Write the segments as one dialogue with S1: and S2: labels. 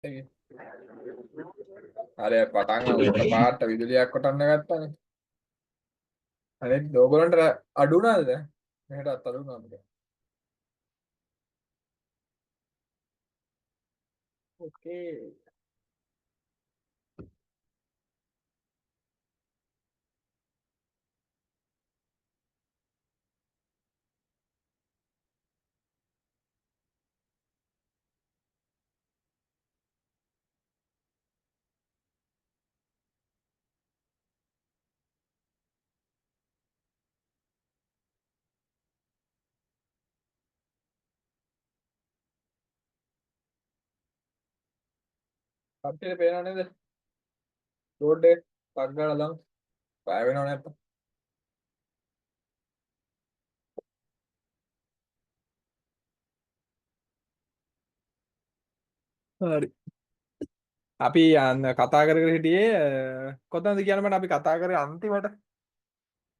S1: අර පටන් එක පාට විදුලියක් කොටන්න ගත්තානේ. අනිත් ඕගොල්ලන්ට අඩු වුණාද දැන්? මෙහෙටත් අඩු වුණාද? ඕකේ. අපිට පේනව නේද? රෝඩ් එක පක් ගාලා දාමු. බය වෙනව නැත්තම්. හරි. අපි යන්න කතා කර කර හිටියේ කොතනද කියන්න බෑ අපි කතා කරේ අන්තිමට.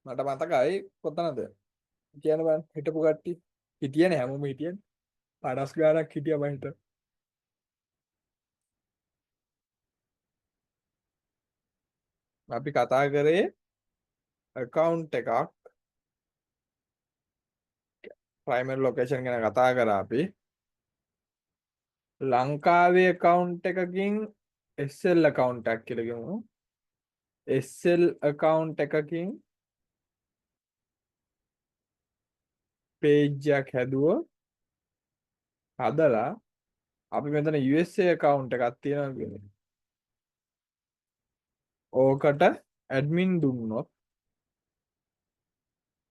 S1: මට මතකයි කොතනද කියන්න බෑ හිටපු කට්ටිය. හිටියනේ හැමෝම හිටියනේ. 50 ගානක් හිටියා මම හිත. අපි කතා කරේ account එකක් primary location ගැන කතා කරා අපි. ලංකාවේ account එකකින් SL account එකක් කියලා ගමු. SL account එකකින් page එකක් හැදුවා. හදලා අපි මෙතන USA account එකක් තියෙනවා කියන්නේ. ඕකට admin දුන්නොත්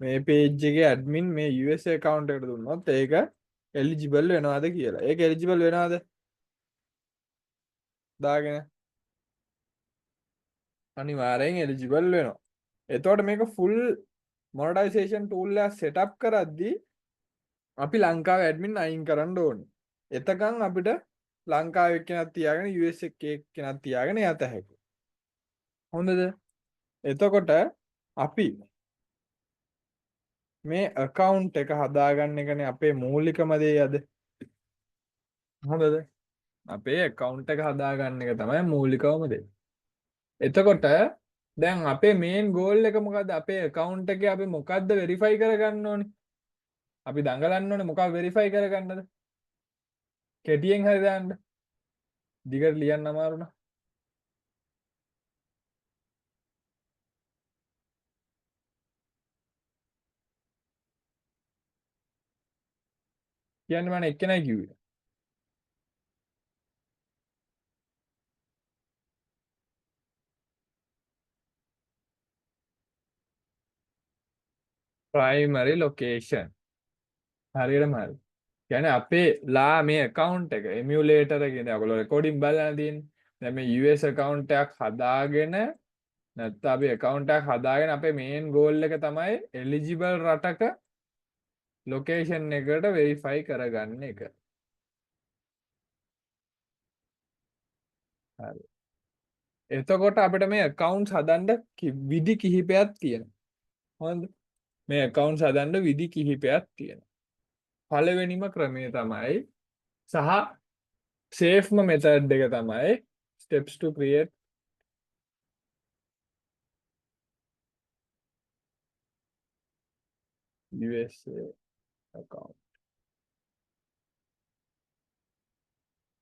S1: මේ page එකේ admin මේ USA account එකට දුන්නොත් ඒක eligible වෙනවද කියලා. ඒක eligible වෙනවද? දාගෙන අනිවාර්යෙන් eligible වෙනවා. එතකොට මේක full monetization tool එක setup කරද්දී අපි ලංකාවේ admin අයින් කරන්න ඕනේ. එතකන් අපිට ලංකාවේ එක්කෙනක් තියාගෙන US එක්කෙනක් තියාගෙන යත හැකියි. හොඳද? එතකොට අපි මේ account එක හදාගන්න එකනේ අපේ මූලිකම දේ අද. හොඳද? අපේ account එක හදාගන්න එක තමයි මූලිකවම දේ. එතකොට දැන් අපේ මේන් ගෝල් එක මොකද්ද? අපේ account එකේ අපි මොකද්ද verify කරගන්න ඕනේ? අපි දඟලන්න ඕනේ මොකක්ද verify කරගන්නද? කෙටියෙන් හරි දාන්න. දිගට ලියන්න අමාරු නා. කියන්නේ මම එක්කෙනයි කිව්වේ. primary location. හරියටම හරි. කියන්නේ අපේ මේ account එක emulator එකේ දැන් ඔයගොල්ලෝ recording බලලා තියෙන්නේ. දැන් මේ US account එකක් හදාගෙන නැත්නම් අපි account එකක් හදාගෙන අපේ main goal එක තමයි eligible රටක location එකට verify කරගන්න එක. හරි. එතකොට අපිට මේ accounts හදන්න විදි කිහිපයක් තියෙනවා. හොඳද? මේ accounts හදන්න විදි කිහිපයක් තියෙනවා. පළවෙනිම ක්‍රමය තමයි සහ සේෆ්ම මෙතඩ් එක තමයි steps to create USA account.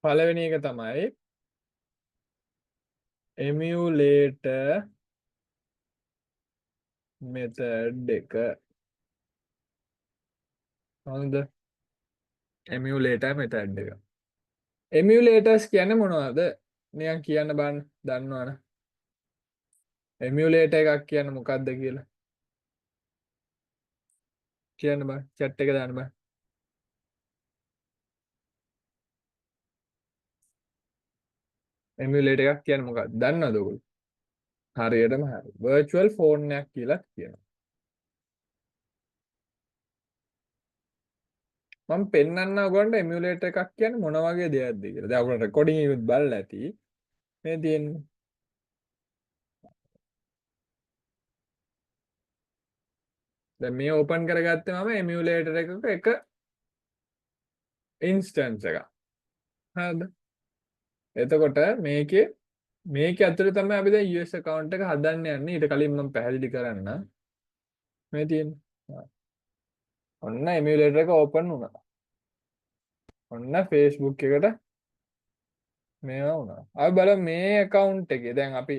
S1: පළවෙනි එක තමයි emulator method එක. හරිද? emulator method එක. emulators කියන්නේ මොනවද? නිකන් කියන්න බෑ දන්නවනේ. emulator එකක් කියන්නේ මොකක්ද කියලා. කියන්න බෑ. chat එක දාන්න බෑ. emulator එකක් කියන්නේ මොකක්ද? දන්නවද ඔයගොල්ලෝ? හරියටම හරි. virtual phone එකක් කියලා කියනවා. මම පෙන්නන්න ඔයගොල්ලන්ට emulator එකක් කියන්නේ මොන වගේ දෙයක්ද කියලා. දැන් ඔයගොල්ලෝ recording එකත් බලලා ඇති. මේ තියෙන්නේ. දැන් මේ open කරගත්තේ මම emulator එකක එක instance එකක්. හරිද? එතකොට මේකේ ඇතුලේ තමයි අපි දැන් US account එක හදන්න යන්නේ. ඊට කලින් මම පැහැදිලි කරන්න මේ තියෙන්නේ. ඔන්න emulator එක open වුණා. ඔන්න Facebook එකට මේවා වුණා. අපි බලමු මේ account එකේ දැන් අපි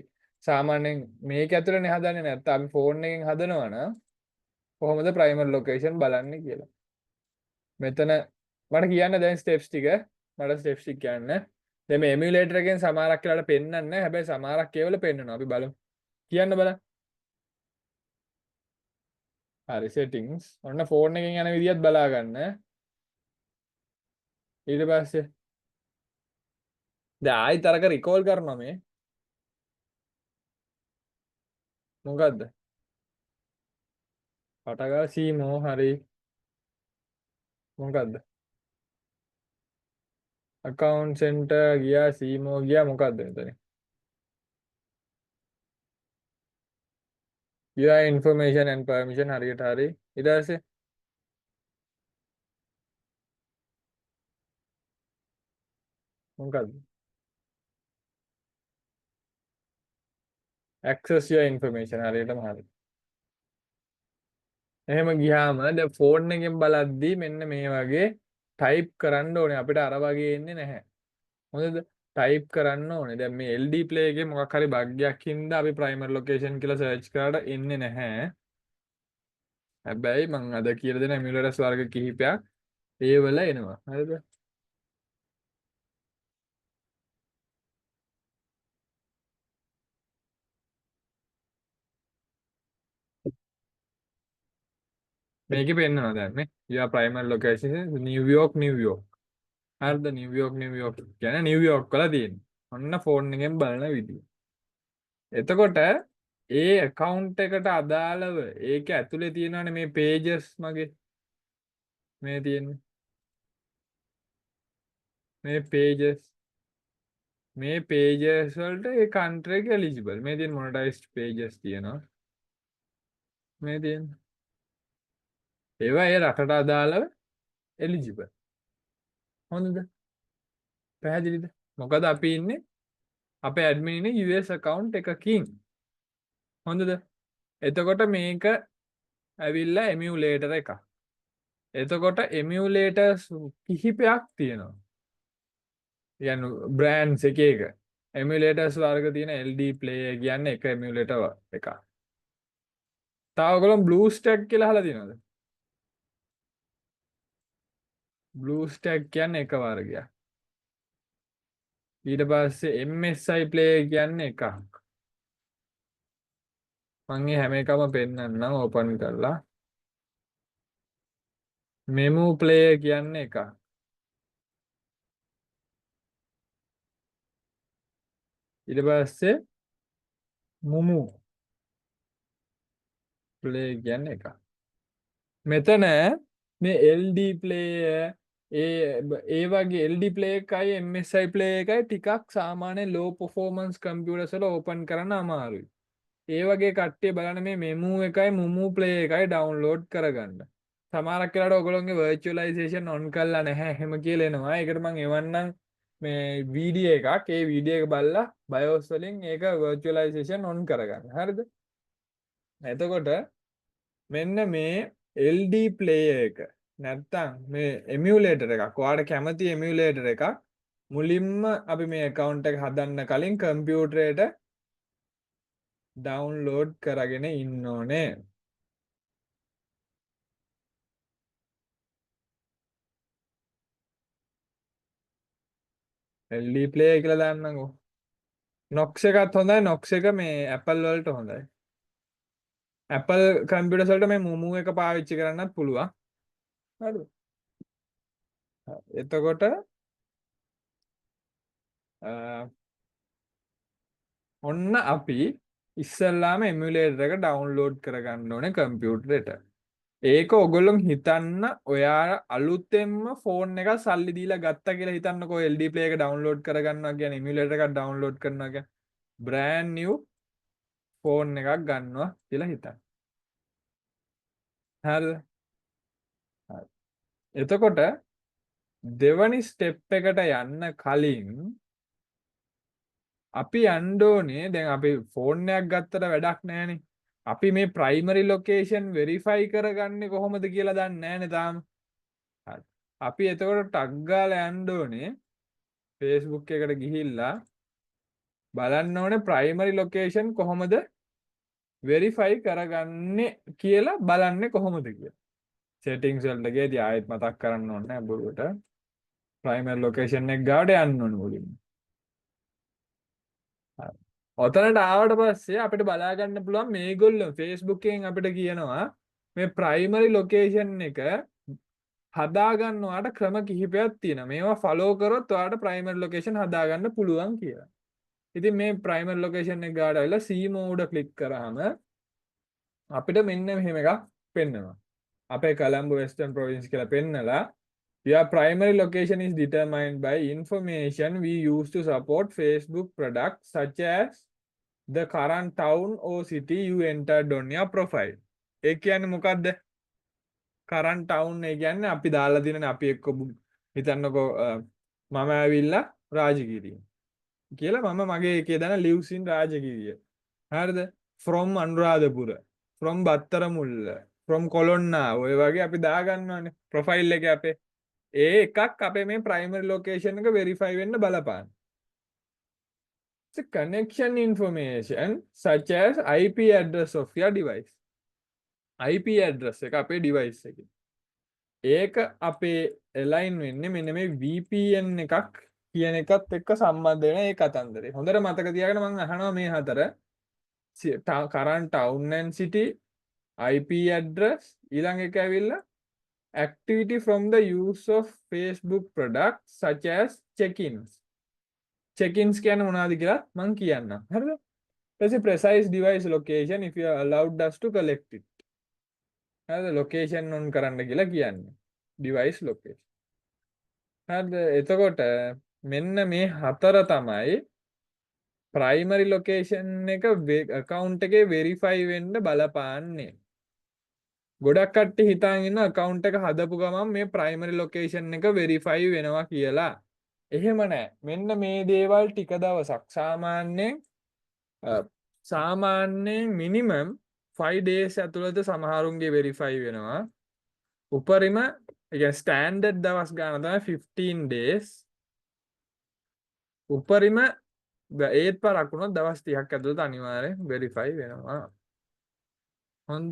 S1: සාමාන්‍යයෙන් මේක ඇතුළේනේ හදන්නේ, නැත්නම් අපි ෆෝන් එකෙන් හදනවා නම් කොහොමද primary location බලන්නේ කියලා. මෙතන මට කියන්න දැන් ස්ටෙප්ස් ටික. මට ස්ටෙප්ස් ටික කියන්න. දැන් මේ emulator එකෙන් සමහරක් වෙලාවට පෙන්වන්නේ නැහැ. හැබැයි සමහරක් ඒවල පෙන්වනවා. අපි බලමු. කියන්න බලන්න. හරි settings. ඔන්න ෆෝන් එකෙන් යන විදියත් බලා ගන්න. ඊට පස්සේ දැන් ආයෙත් අරක recall කරනවා මේ. මොකද්ද? පටගා සීමෝ හරි. මොකද්ද? account center ගියා සීමෝ ගියා මොකද්ද මෙතන? UI information and permission හරියට හරි. ඊට පස්සේ මොකද්ද? access your information හරියටම හරි. එහෙම ගියාම දැන් ෆෝන් එකෙන් බලද්දී මෙන්න මේ වගේ ටයිප් කරන්න ඕනේ. අපිට අර වගේ එන්නේ නැහැ. හොඳද? ටයිප් කරන්න ඕනේ. දැන් මේ LD play එකේ මොකක් හරි බග් එකක් හින්දා අපි primary location කියලා සර්ච් කරාට එන්නේ නැහැ. හැබැයි මම අද කියලා දෙන emulators වර්ග කිහිපයක් ඒවල එනවා. හරිද? මේකේ පෙන්නනවා දැන් නේ. your primary location is New York, New York. හරිද? New York, New York කියන්නේ New York වල තියෙන්නේ. ඔන්න ෆෝන් එකෙන් බලන විදිය. එතකොට ඒ account එකට අදාළව ඒක ඇතුලේ තියෙනවානේ මේ pages මගේ මේ තියෙන්නේ. මේ pages වලට ඒ country එක eligible. මේ තියෙන monetized pages තියෙනවා. මේ තියෙන ඒවා ඒ රටට අදාළව eligible. හොඳද? පැහැදිලිද? මොකද අපි ඉන්නේ අපේ admin ඉන්නේ US account එකකින්. හොඳද? එතකොට මේක ඇවිල්ලා emulator එකක්. එතකොට emulators කිහිපයක් තියෙනවා. කියන්නේ brands එක එක. emulators වර්ග තියෙන LD player කියන්නේ එක emulator එකක්. තව ඔයගොල්ලෝ BlueStack කියලා අහලා තියෙනවද? BlueStack කියන්නේ එක වර්ගයක්. ඊට පස්සේ MSI player කියන්නේ එකක්. මම මේ හැම එකම පෙන්නන්නම් ඕපන් කරලා. Memu player කියන්නේ එකක්. ඊට පස්සේ Mumu player කියන්නේ එකක්. මෙතන මේ LD player ඒ වගේ LD play එකයි MSI play එකයි ටිකක් සාමාන්‍ය low performance computers වල open කරන්න අමාරුයි. ඒ වගේ කට්ටිය බලන්න මේ Memu එකයි Mumu play එකයි download කරගන්න. සමහරක් වෙලාවට ඔයගොල්ලෝගේ virtualization on කරලා නැහැ එහෙම කියලා එනවා. ඒකට මම එවන්නම් මේ වීඩියෝ එකක්. ඒ වීඩියෝ එක බලලා BIOS වලින් ඒක virtualization on කරගන්න. හරිද? එතකොට මෙන්න මේ LD player එක නැත්තම් මේ emulator එකක්. ඔයාලට කැමති emulator එකක් මුලින්ම අපි මේ account එක හදන්න කලින් කම්පියුටරේට download කරගෙන ඉන්න ඕනේ. LD player කියලා දාන්නකෝ. Nox එකත් හොඳයි. Nox එක මේ Apple වලට හොඳයි. Apple කම්පියුටර්ස් වලට මේ Mumu එක පාවිච්චි කරන්නත් පුළුවන්. හරිද? එතකොට ඔන්න අපි ඉස්සල්ලාම emulator එක download කරගන්න ඕනේ කම්පියුටරේට. ඒක ඔයගොල්ලෝ හිතන්න ඔයා අලුතෙන්ම ෆෝන් එකක් සල්ලි දීලා ගත්තා කියලා හිතන්නකෝ LD play එක download කරගන්නවා කියන්නේ emulator එකක් download කරනවා කියන්නේ brand new ෆෝන් එකක් ගන්නවා කියලා හිතන්න. හරිද? හරි. එතකොට දෙවනි ස්ටෙප් එකට යන්න කලින් අපි යන්න ඕනේ දැන් අපි ෆෝන් එකක් ගත්තට වැඩක් නැහැනේ. අපි මේ ප්‍රයිමරි ලොකේෂන් වෙරිෆයි කරගන්නේ කොහොමද කියලා දන්නේ නැහැනේ තාම. හරි. අපි එතකොට ටග් ගාලා යන්න ඕනේ Facebook එකට ගිහිල්ලා බලන්න ඕනේ ප්‍රයිමරි ලොකේෂන් කොහොමද වෙරිෆයි කරගන්නේ කියලා බලන්නේ කොහොමද කියලා. සෙටින්ග්ස් වලට ගියදී ආයෙත් මතක් කරන්න ඕනේ නැහැ බොරුවට. ප්‍රයිමරි ලොකේෂන් එක ගාවට යන්න ඕනේ මුලින්ම. හරි. ඔතනට ආවට පස්සේ අපිට බලා ගන්න පුළුවන් මේගොල්ලෝ Facebook එකෙන් අපිට කියනවා මේ ප්‍රයිමරි ලොකේෂන් එක හදාගන්න ඔයාලට ක්‍රම කිහිපයක් තියෙනවා. මේවා ෆලෝ කරොත් ඔයාලට ප්‍රයිමරි ලොකේෂන් හදාගන්න පුළුවන් කියලා. ඉතින් මේ ප්‍රයිමරි ලොකේෂන් එක ගාවට ඇවිල්ලා see mode ක්ලික් කරාම අපිට මෙන්න මෙහෙම එකක් පෙන්වනවා. අපේ කොළඹ වෙස්ටර්න් ප්‍රොවින්ස් කියලා පෙන්නලා your primary location is determined by information we use to support Facebook products such as the current town or city you entered on your profile. ඒ කියන්නේ මොකද්ද? current town ඒ කියන්නේ අපි දාලා දිනන අපි එක්ක හිතන්නකෝ මම ඇවිල්ලා රාජගිරිය කියලා මම මගේ එකේ දාන lives in රාජගිරිය. හරිද? from Anuradhapura, from Battaramulla, from කොළොන්නා ඔය වගේ අපි දාගන්නවානේ ප්‍රොෆයිල් එකේ අපේ. ඒ එකක් අපේ මේ primary location එක verify වෙන්න බලපාන. The connection information such as IP address of your device. IP address එක අපේ device එකේ. ඒක අපේ align වෙන්නේ මෙන්න මේ VPN එකක් කියන එකත් එක්ක සම්බන්ධ වෙන ඒ කතන්දරේ. හොඳට මතක තියාගන්න මම අහනවා මේ හතර current town and city, IP address, ඊළඟ එක ඇවිල්ලා activity from the use of Facebook products such as check-ins. Check-ins කියන්නේ මොනවද කියලා මම කියන්නම්. හරිද? ඊට precise device location if you are allowed us to collect it. හරිද? location on කරන්න කියලා කියන්නේ. device location. හරිද? එතකොට මෙන්න මේ හතර තමයි primary location එක account එකේ verify වෙන්න බලපාන්නේ. ගොඩක් කට්ටිය හිතාගෙන ඉන්න account එක හදපු ගමන් මේ primary location එක verify වෙනවා කියලා. එහෙම නැහැ. මෙන්න මේ දේවල් ටික දවසක් සාමාන්‍යයෙන් minimum 5 days ඇතුළත සමහරුන්ගේ verify වෙනවා. උපරිම ස්ටෑන්ඩඩ් දවස් ගාන තමයි 15 days. උපරිම ඒත් පරක් වුණොත් දවස් 30ක් ඇතුළත අනිවාර්යෙන් verify වෙනවා. හොඳ.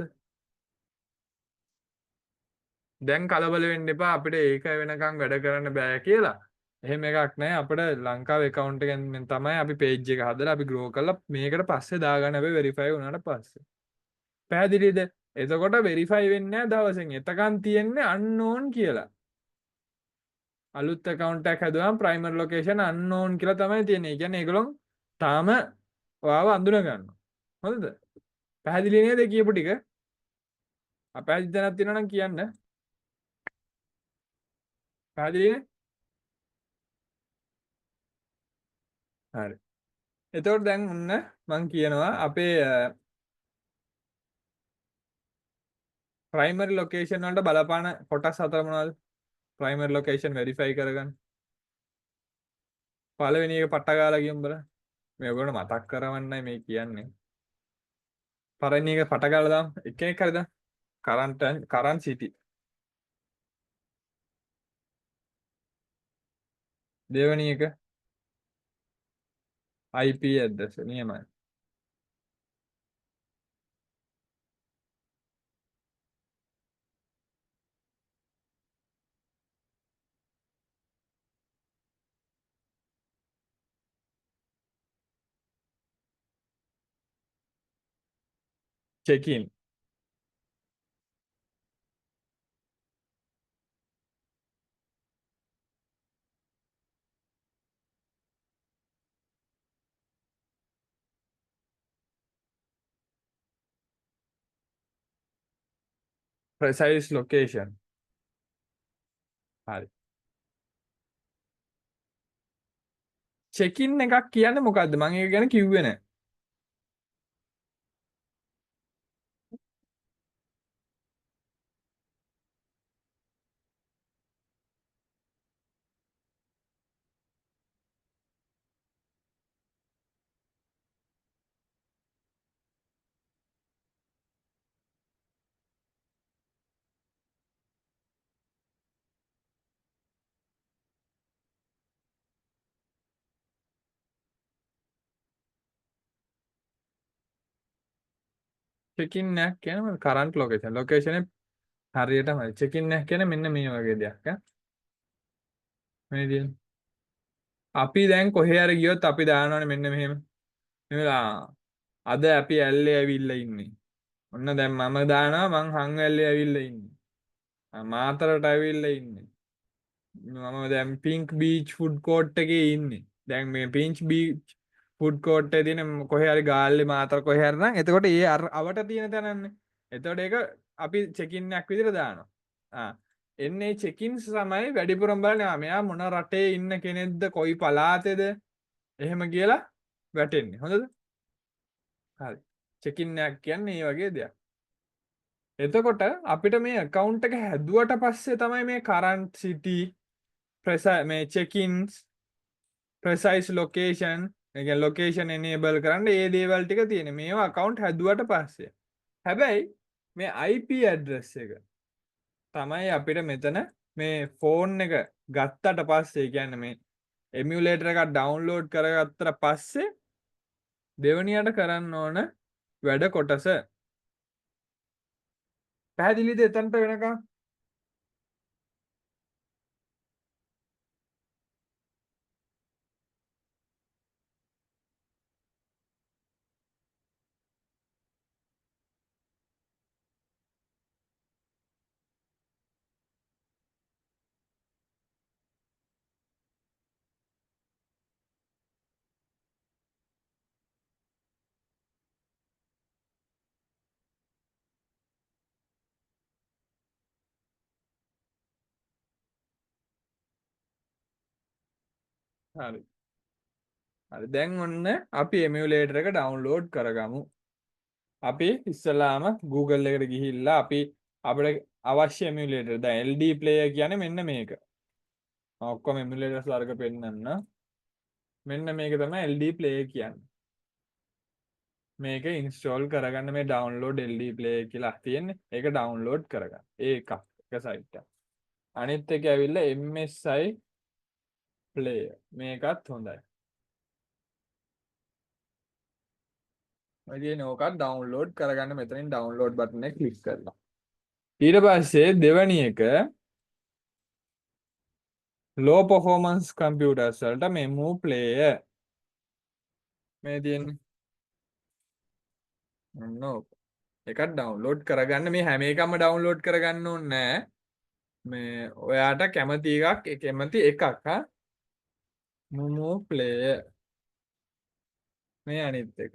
S1: දැන් කලබල වෙන්න එපා අපිට ඒක වෙනකන් වැඩ කරන්න බෑ කියලා. එහෙම එකක් නැහැ. අපිට ලංකාවේ account එකෙන් තමයි අපි page එක හදලා අපි grow කරලා මේකට පස්සේ දාගන්න හැබැයි verify වුණාට පස්සේ. පැහැදිලිද? එතකොට verify වෙන්නේ නැහැ දවසෙන්. එතකන් තියෙන්නේ unknown කියලා. අලුත් account එකක් හදුවාම primary location unknown කියලා තමයි තියෙන්නේ. ඒ කියන්නේ ඒගොල්ලෝ තාම ඔයාව අඳුන ගන්නවා. හොඳද? පැහැදිලි නේද කියපු ටික? අපැහැදිලි දැනක් තියෙනවා නම් කියන්න. පැහැදිලිනේ? හරි. එතකොට දැන් ඔන්න මම කියනවා අපේ primary location වලට බලපාන කොටස් හතර මොනවද? primary location verify කරගන්න. පළවෙනි එක පට්ට ගාලා කියමු බලන්න. මේ ඔයගොල්ලෝ මතක් කරවන්නයි මේ කියන්නේ. පළවෙනි එක පට ගාලා දාමු. එක එක හරි දාමු. current city. දෙවෙනි එක IP address නියමයි. check in. precise location. හරි. check in එකක් කියන්නේ මොකද්ද? මම ඒක ගැන කිව්වේ නැහැ. චෙකින් එකක් කියන්නේ කරන්ට් ලොකේෂන් එක හරියටම චෙකින් එකක් කියන්නේ මෙන්න මේ වගේ දෙයක් මේ විදිහට. අපි දැන් කොහේ හරි ගියොත් අපි දානවනේ මෙන්න මෙහෙම මෙලා අද අපි ඇල්ලේ ඇවිල්ලා ඉන්නේ. ඔන්න දැන් මම දානවා මං හංවැල්ලේ ඇවිල්ලා ඉන්නේ. මාතරට ඇවිල්ලා ඉන්නේ. මම දැන් පින්ක් බීච් ෆුඩ් කෝට් එකේ ඉන්නේ. දැන් මේ පින්ච් බීච් ෆුඩ් කෝට් එකේ තියෙන කොහේ හරි ගාල්ලේ මාතර කොහේ හරි නම් එතකොට ඒ අවට තියෙන තැනන්නේ. එතකොට ඒක අපි චෙකින් එකක් විදිහට දානවා. එන්නේ චෙකින්ස් තමයි වැඩිපුරම බලන්නේ මෙයා මොන රටේ ඉන්න කෙනෙක්ද කොයි පළාතේද එහෙම කියලා වැටෙන්නේ. හොඳද? හරි. චෙකින් එකක් කියන්නේ මේ වගේ දෙයක්. එතකොට අපිට මේ account එක හැදුවට පස්සේ තමයි මේ current city මේ check-ins precise location ඒ කියන්නේ location enable කරන්න ඒ දේවල් ටික තියෙන්නේ. මේවා account හැදුවට පස්සේ. හැබැයි මේ IP address එක තමයි අපිට මෙතන මේ phone එක ගත්තට පස්සේ කියන්නේ මේ emulator එකක් download කරගත්තට පස්සේ දෙවනියට කරන්න ඕන වැඩ කොටස. පැහැදිලිද එතනට වෙනකම්? හරි. හරි දැන් ඔන්න අපි emulator එක download කරගමු. අපි ඉස්සලාම Google එකට ගිහිල්ලා අපි අපිට අවශ්‍ය emulator දැන් LD player කියන්නේ මෙන්න මේක. මම ඔක්කොම emulators වර්ග පෙන්නන්න. මෙන්න මේක තමයි LD player කියන්නේ. මේක install කරගන්න මේ download LD player කියලා තියෙන්නේ. ඒක download කරගන්න. ඒක එක site එක. අනිත් එක ඇවිල්ලා MSI player. මේකත් හොඳයි. මේ ඕකත් download කරගන්න මෙතනින් download button එක click කරලා. ඊට පස්සේ දෙවැනි එක low performance computers වලට memo player මේ තියෙන්නේ. ඔන්න එකක් download කරගන්න මේ හැම එකම download කරගන්න ඕනේ නෑ. මේ ඔයාට කැමති එකක් කැමති එකක් memo player මේ අනිත් එක.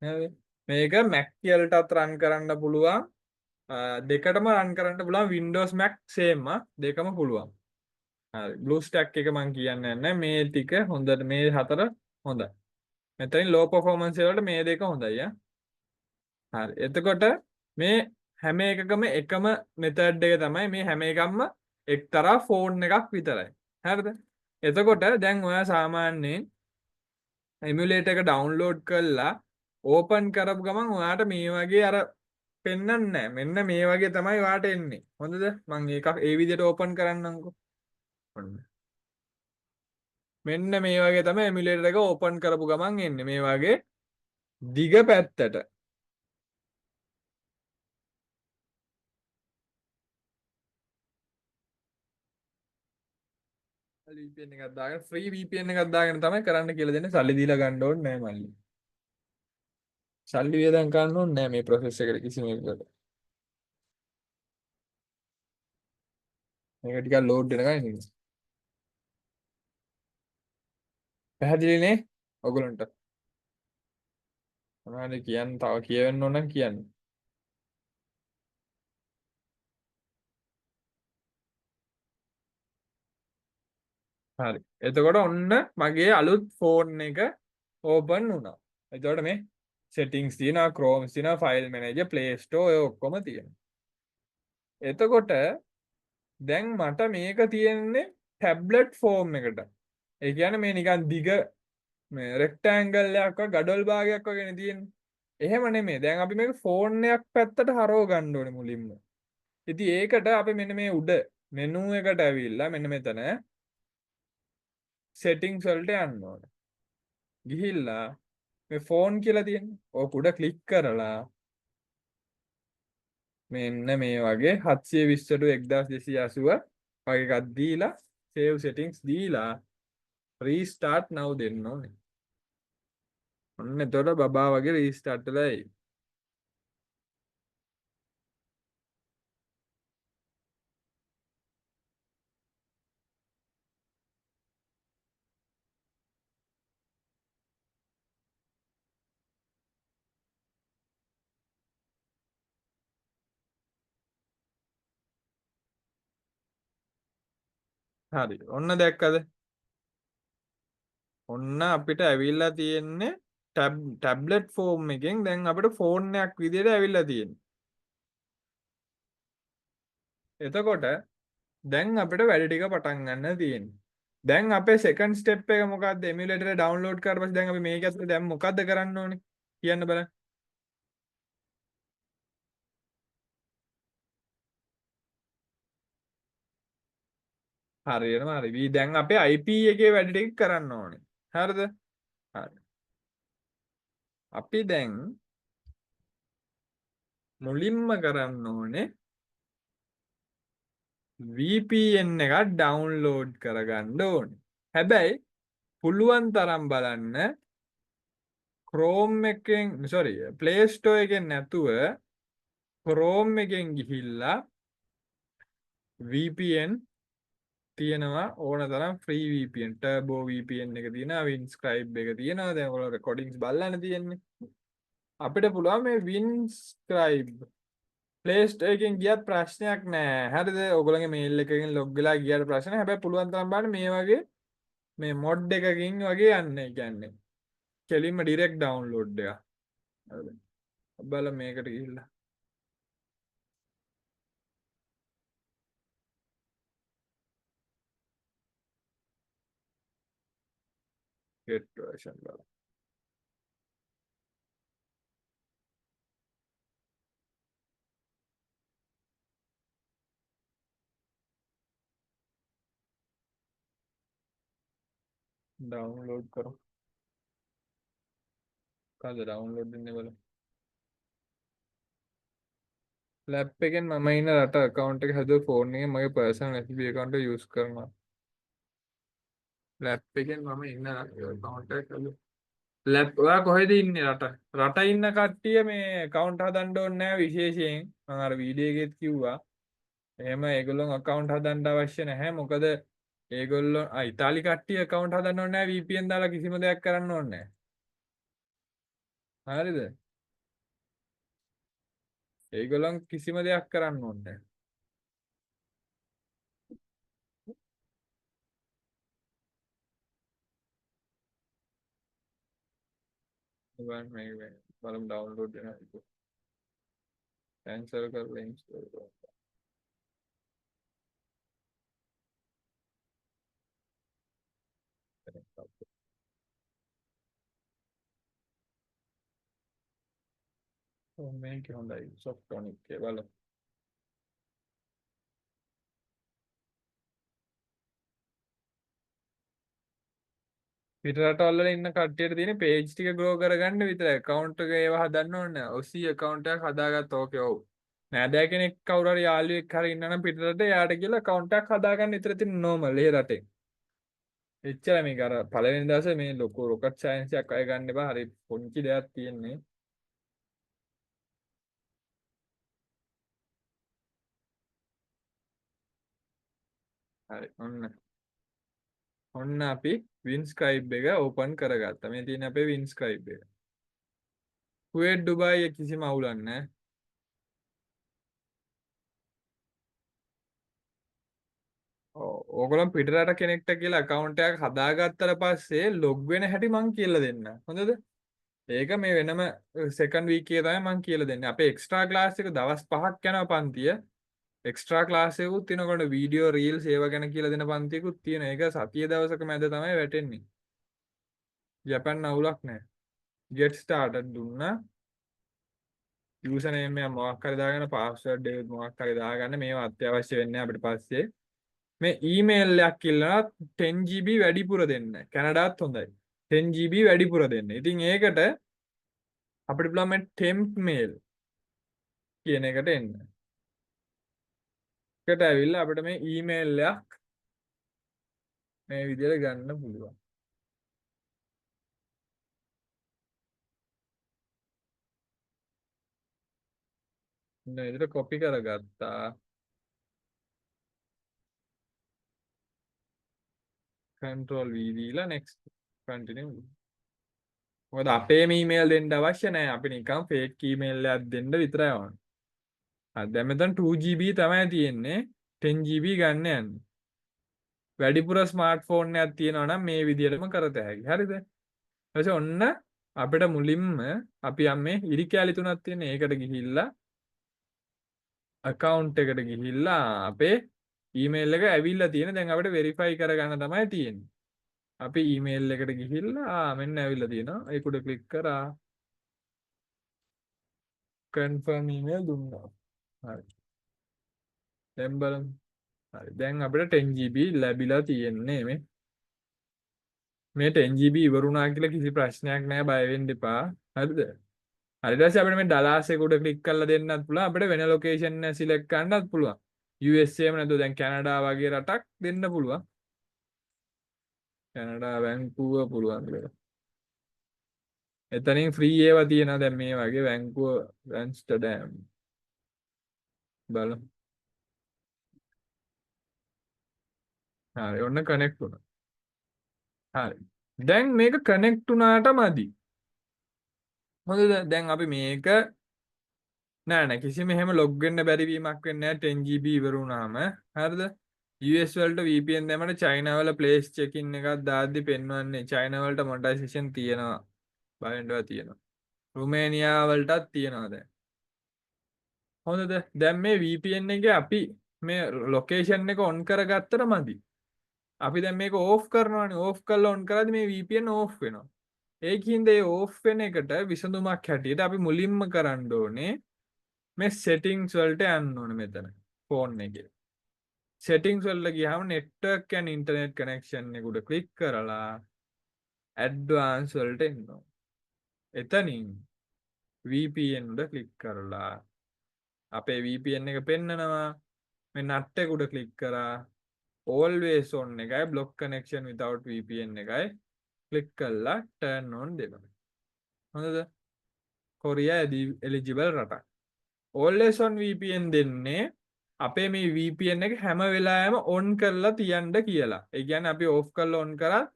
S1: හරි. මේක Mac වලටත් run කරන්න පුළුවන්. දෙකටම run කරන්න පුළුවන් Windows Mac same දෙකම පුළුවන්. හරි BlueStack එක මම කියන්නේ නැහැ මේ ටික හොඳට මේ හතර හොඳයි. මෙතනින් low performance වලට මේ දෙක හොඳයි හරි. එතකොට මේ හැම එකකම එකම method එක තමයි මේ හැම එකක්ම එක්තරා phone එකක් විතරයි. හරිද? එතකොට දැන් ඔයා සාමාන්‍යයෙන් emulator එක download කරලා open කරපු ගමන් ඔයාට මේ වගේ අර පෙන්වන්නේ නැහැ. මෙන්න මේ වගේ තමයි ඔයාට එන්නේ. හොඳද? මම එකක් ඒ විදිහට open කරන්නම්කෝ. ඔන්න. මෙන්න මේ වගේ තමයි emulator එක open කරපු ගමන් එන්නේ. මේ වගේ දිග පැත්තට. VPN එකක් දාගෙන free VPN එකක් දාගෙන තමයි කරන්න කියලා දෙන්නේ. සල්ලි දීලා ගන්න ඕනේ නෑ මල්ලි. සල්ලි වියදම් කරන්න ඕනේ නෑ මේ process එකට කිසිම එකකට. මේක ටිකක් load වෙනකන් ඉන්න. පැහැදිලිනේ ඔයගොල්ලන්ට? මොනවද කියන්න තව කියවෙන්න ඕන නම් කියන්න. හරි. එතකොට ඔන්න මගේ අලුත් ෆෝන් එක ඕපන් වුණා. එතකොට මේ settings තියෙනවා, Chrome තියෙනවා, file manager, Play Store ඔය ඔක්කොම තියෙනවා. එතකොට දැන් මට මේක තියෙන්නේ ටැබ්ලට් ෆෝම් එකට. ඒ කියන්නේ මේ නිකන් දිග මේ රෙක්ටැන්ගල් එකක් වගේ ගඩොල් භාගයක් වගේනේ තියෙන්නේ. එහෙම නෙමෙයි. දැන් අපි මේක ෆෝන් එකක් පැත්තට හරව ගන්න ඕනේ මුලින්ම. ඉතින් ඒකට අපි මෙන්න මේ උඩ මෙනු එකට ඇවිල්ලා මෙන්න මෙතන settings වලට යන්න ඕනේ. ගිහිල්ලා මේ ෆෝන් කියලා තියෙන්නේ. ඕක උඩ ක්ලික් කරලා මෙන්න මේ වගේ 720 ට 1280 වගේ එකක් දීලා save settings දීලා restart now දෙන්න ඕනේ. ඔන්න එතකොට බබා වගේ restart වෙලා එයි. හරි. ඔන්න දැක්කද? ඔන්න අපිට ඇවිල්ලා තියෙන්නේ ටැබ්ලට් ෆෝම් එකෙන් දැන් අපිට ෆෝන් එකක් විදියට ඇවිල්ලා තියෙන්නේ. එතකොට දැන් අපිට වැඩ ටික පටන් ගන්න තියෙන්නේ. දැන් අපේ සෙකන්ඩ් ස්ටෙප් එක මොකද්ද? එමියුලේටර් එක ඩවුන්ලෝඩ් කරලා පස්සේ දැන් අපි මේක ඇතුලේ දැන් මොකද්ද කරන්න ඕනේ? කියන්න බලන්න. හරියටම හරි. දැන් අපේ IP එකේ වැඩ ටික කරන්න ඕනේ. හරිද? හරි. අපි දැන් මුලින්ම කරන්න ඕනේ VPN එකක් ඩවුන්ලෝඩ් කරගන්න ඕනේ. හැබැයි පුළුවන් තරම් බලන්න Chrome එකෙන් Play Store එකෙන් නැතුව Chrome එකෙන් ගිහිල්ලා VPN තියෙනවා ඕන තරම් free VPN Turbo VPN එක තියෙනවා Winscribe එක තියෙනවා දැන් ඔයාලා recordings බලන්න තියෙන්නේ අපිට පුළුවන් මේ Winscribe Play Store එකෙන් ගියත් ප්‍රශ්නයක් නෑ හරිද ඔයගොල්ලන්ගේ mail එකකින් log වෙලා ගියට ප්‍රශ්න නෑ හැබැයි පුළුවන් තරම් බලන්න මේ වගේ මේ mod එකකින් වගේ යන්න කියන්නේ කෙලින්ම direct download එක හරිද බලන්න මේකට ගිහිල්ලා get version බලන්න डाउनलोड करो कहाँ डाउनलोड देने वाला लैप එකෙන් මම ඉන්න රට account එක හැදුව ෆෝන් එකෙන් මගේ personal FB account එක use කරනවා ලැප් එකෙන් මම ඉන්න account එක හැදුවා ලැප් ඔයා කොහෙද ඉන්නේ රට ඉන්න කට්ටිය මේ account හදන්න ඕනේ නැහැ විශේෂයෙන් මම අර වීඩියෝ එකෙත් කිව්වා එහෙම ඒගොල්ලෝ account හදන්න අවශ්‍ය නැහැ මොකද ඒගොල්ලෝ ඉතාලි කට්ටිය account හදන්න ඕනේ නැහැ VPN දාලා කිසිම දෙයක් කරන්න ඕනේ නැහැ හරිද ඒගොල්ලන් කිසිම දෙයක් කරන්න ඕනේ නැහැ මේ බලමු ඩවුන්ලෝඩ් වෙනවා कैंसिल कर लें इसको तो मैं क्यों लाइव सॉफ्टोनिक के वाला පිටරටවල ඉන්න කට්ටියට තියෙන page ටික grow කරගන්න විතරයි account එක ඒව හදන්න ඕනේ නැහැ. ඔසි account එකක් හදාගත්ත ඕකේ ඔව්. නෑදෑ කෙනෙක් කවුරු හරි යාළුවෙක් හරි ඉන්නා නම් පිටරට එයාට කියලා account එකක් හදාගන්න විතර තියෙන normal ඒ රටේ. එච්චර මේක අර පළවෙනි දවසේ මේ ලොකු rocket science එකක් අය ගන්න එපා. හරි පොන්චි දෙයක් තියෙන්නේ. හරි ඔන්න අපි Winscribe එක open කරගත්තා. මේ තියෙන අපේ Winscribe එක. කුවේට් ඩුබායි කිසිම අවුලක් නැහැ. ඕගොල්ලන් පිටරට කෙනෙක්ට කියලා account එකක් හදාගත්තට පස්සේ log වෙන හැටි මං කියලා දෙන්න. හොඳද? ඒක මේ වෙනම second week එකේ තමයි මං කියලා දෙන්නේ. අපේ extra class එක දවස් 5ක් යනවා පන්තිය. extra class එකකුත් තියෙනකොට video reels ඒව ගැන කියලා දෙන පන්තියකුත් තියෙනවා. ඒක සතිය දවසක මැද තමයි වැටෙන්නේ. ජපන් අවුලක් නැහැ. get started දුන්නා. username එක මොකක් හරි දාගෙන password එක මොකක් හරි දාගන්න මේවා අත්‍යවශ්‍ය වෙන්නේ අපිට පස්සේ. මේ ඊමේල් එකක් ඉල්ලනවා 10GB වැඩිපුර දෙන්න. කැනඩාත් හොඳයි. 10GB වැඩිපුර දෙන්න. ඉතින් ඒකට අපිට පුළුවන් මේ temp mail කියන එකට එන්න. එකට ඇවිල්ලා අපිට මේ ඊමේල් එකක් මේ විදිහට ගන්න පුළුවන්. මේ විදිහට කොපි කරගත්තා. control V දීලා next continue. මොකද අපේම ඊමේල් දෙන්න අවශ්‍ය නැහැ. අපි නිකන් fake email එකක් දෙන්න විතරයි ඕනේ. හරි දැන් මෙතන 2GB තමයි තියෙන්නේ. 10GB ගන්න යන්නේ. වැඩිපුර ස්මාර්ට්ෆෝන් එකක් තියෙනවා නම් මේ විදිහටම කරත හැකියි. හරිද? ඊට ඔන්න අපිට මුලින්ම අපි යන්නේ ඉරි කැලි තුනක් තියෙන. ඒකට ගිහිල්ලා account එකට ගිහිල්ලා අපේ ඊමේල් එක ඇවිල්ලා තියෙන. දැන් අපිට verify කරගන්න තමයි තියෙන්නේ. අපි ඊමේල් එකට ගිහිල්ලා මෙන්න ඇවිල්ලා තියෙනවා. ඒක උඩ ක්ලික් කරා confirm email දුන්නා. හරි. දැන් බලමු. හරි. දැන් අපිට 10GB ලැබිලා තියෙන්නේ මේ 10GB ඉවරුණා කියලා කිසි ප්‍රශ්නයක් නැහැ බය වෙන්න එපා. හරිද? හරි ඊට පස්සේ අපිට මේ ඩලාස් එක උඩ ක්ලික් කරලා දෙන්නත් පුළුවන්. අපිට වෙන ලොකේෂන් එක සිලෙක්ට් කරන්නත් පුළුවන්. USA එහෙම නැත්නම් දැන් කැනඩා වගේ රටක් දෙන්න පුළුවන්. කැනඩා වැන්කූවර් පුළුවන් කියලා. එතනින් ෆ්‍රී ඒවා තියෙනවා දැන් මේ වගේ වැන්කූවර් ඇම්ස්ටර්ඩම් බලමු. හරි ඔන්න කනෙක්ට් වුණා. හරි. දැන් මේක කනෙක්ට් වුණාට මදි. හොඳද? දැන් අපි මේක නෑ කිසිම එහෙම ලොග් වෙන්න බැරි වීමක් වෙන්නේ නැහැ 10GB ඉවර වුණාම. හරිද? US වලට VPN දැම්මම චයිනා වල ප්ලේස් චෙක් ඉන් එකක් දාද්දි පෙන්වන්නේ චයිනා වලට මොනටයිසේෂන් තියෙනවා. බයෙන්ඩවා තියෙනවා. රුමේනියා වලටත් තියෙනවා දැන්. හොඳද? දැන් මේ VPN එකේ අපි මේ ලොකේෂන් එක ඔන් කරගත්තට මදි. අපි දැන් මේක ඕෆ් කරනවානේ. ඕෆ් කරලා ඔන් කරද්දි මේ VPN ඕෆ් වෙනවා. ඒකින්ද ඒ ඕෆ් වෙන එකට විසඳුමක් හැටියට අපි මුලින්ම කරන්න ඕනේ මේ settings වලට යන්න ඕනේ මෙතන ෆෝන් එකේ. settings වලට ගියාම network and internet connection එක උඩ ක්ලික් කරලා advanced වලට එන්න ඕනේ. එතනින් VPN උඩ ක්ලික් කරලා අපේ VPN එක පෙන්නනවා. මේ නට් එක උඩ ක්ලික් කරා always on එකයි block connection without VPN එකයි ක්ලික් කරලා turn on දෙනවා. හොඳද? කොරියා eligible රටක්. always on VPN දෙන්නේ අපේ මේ VPN එක හැම වෙලාවෙම on කරලා තියන්න කියලා. ඒ කියන්නේ අපි off කරලා on කරත්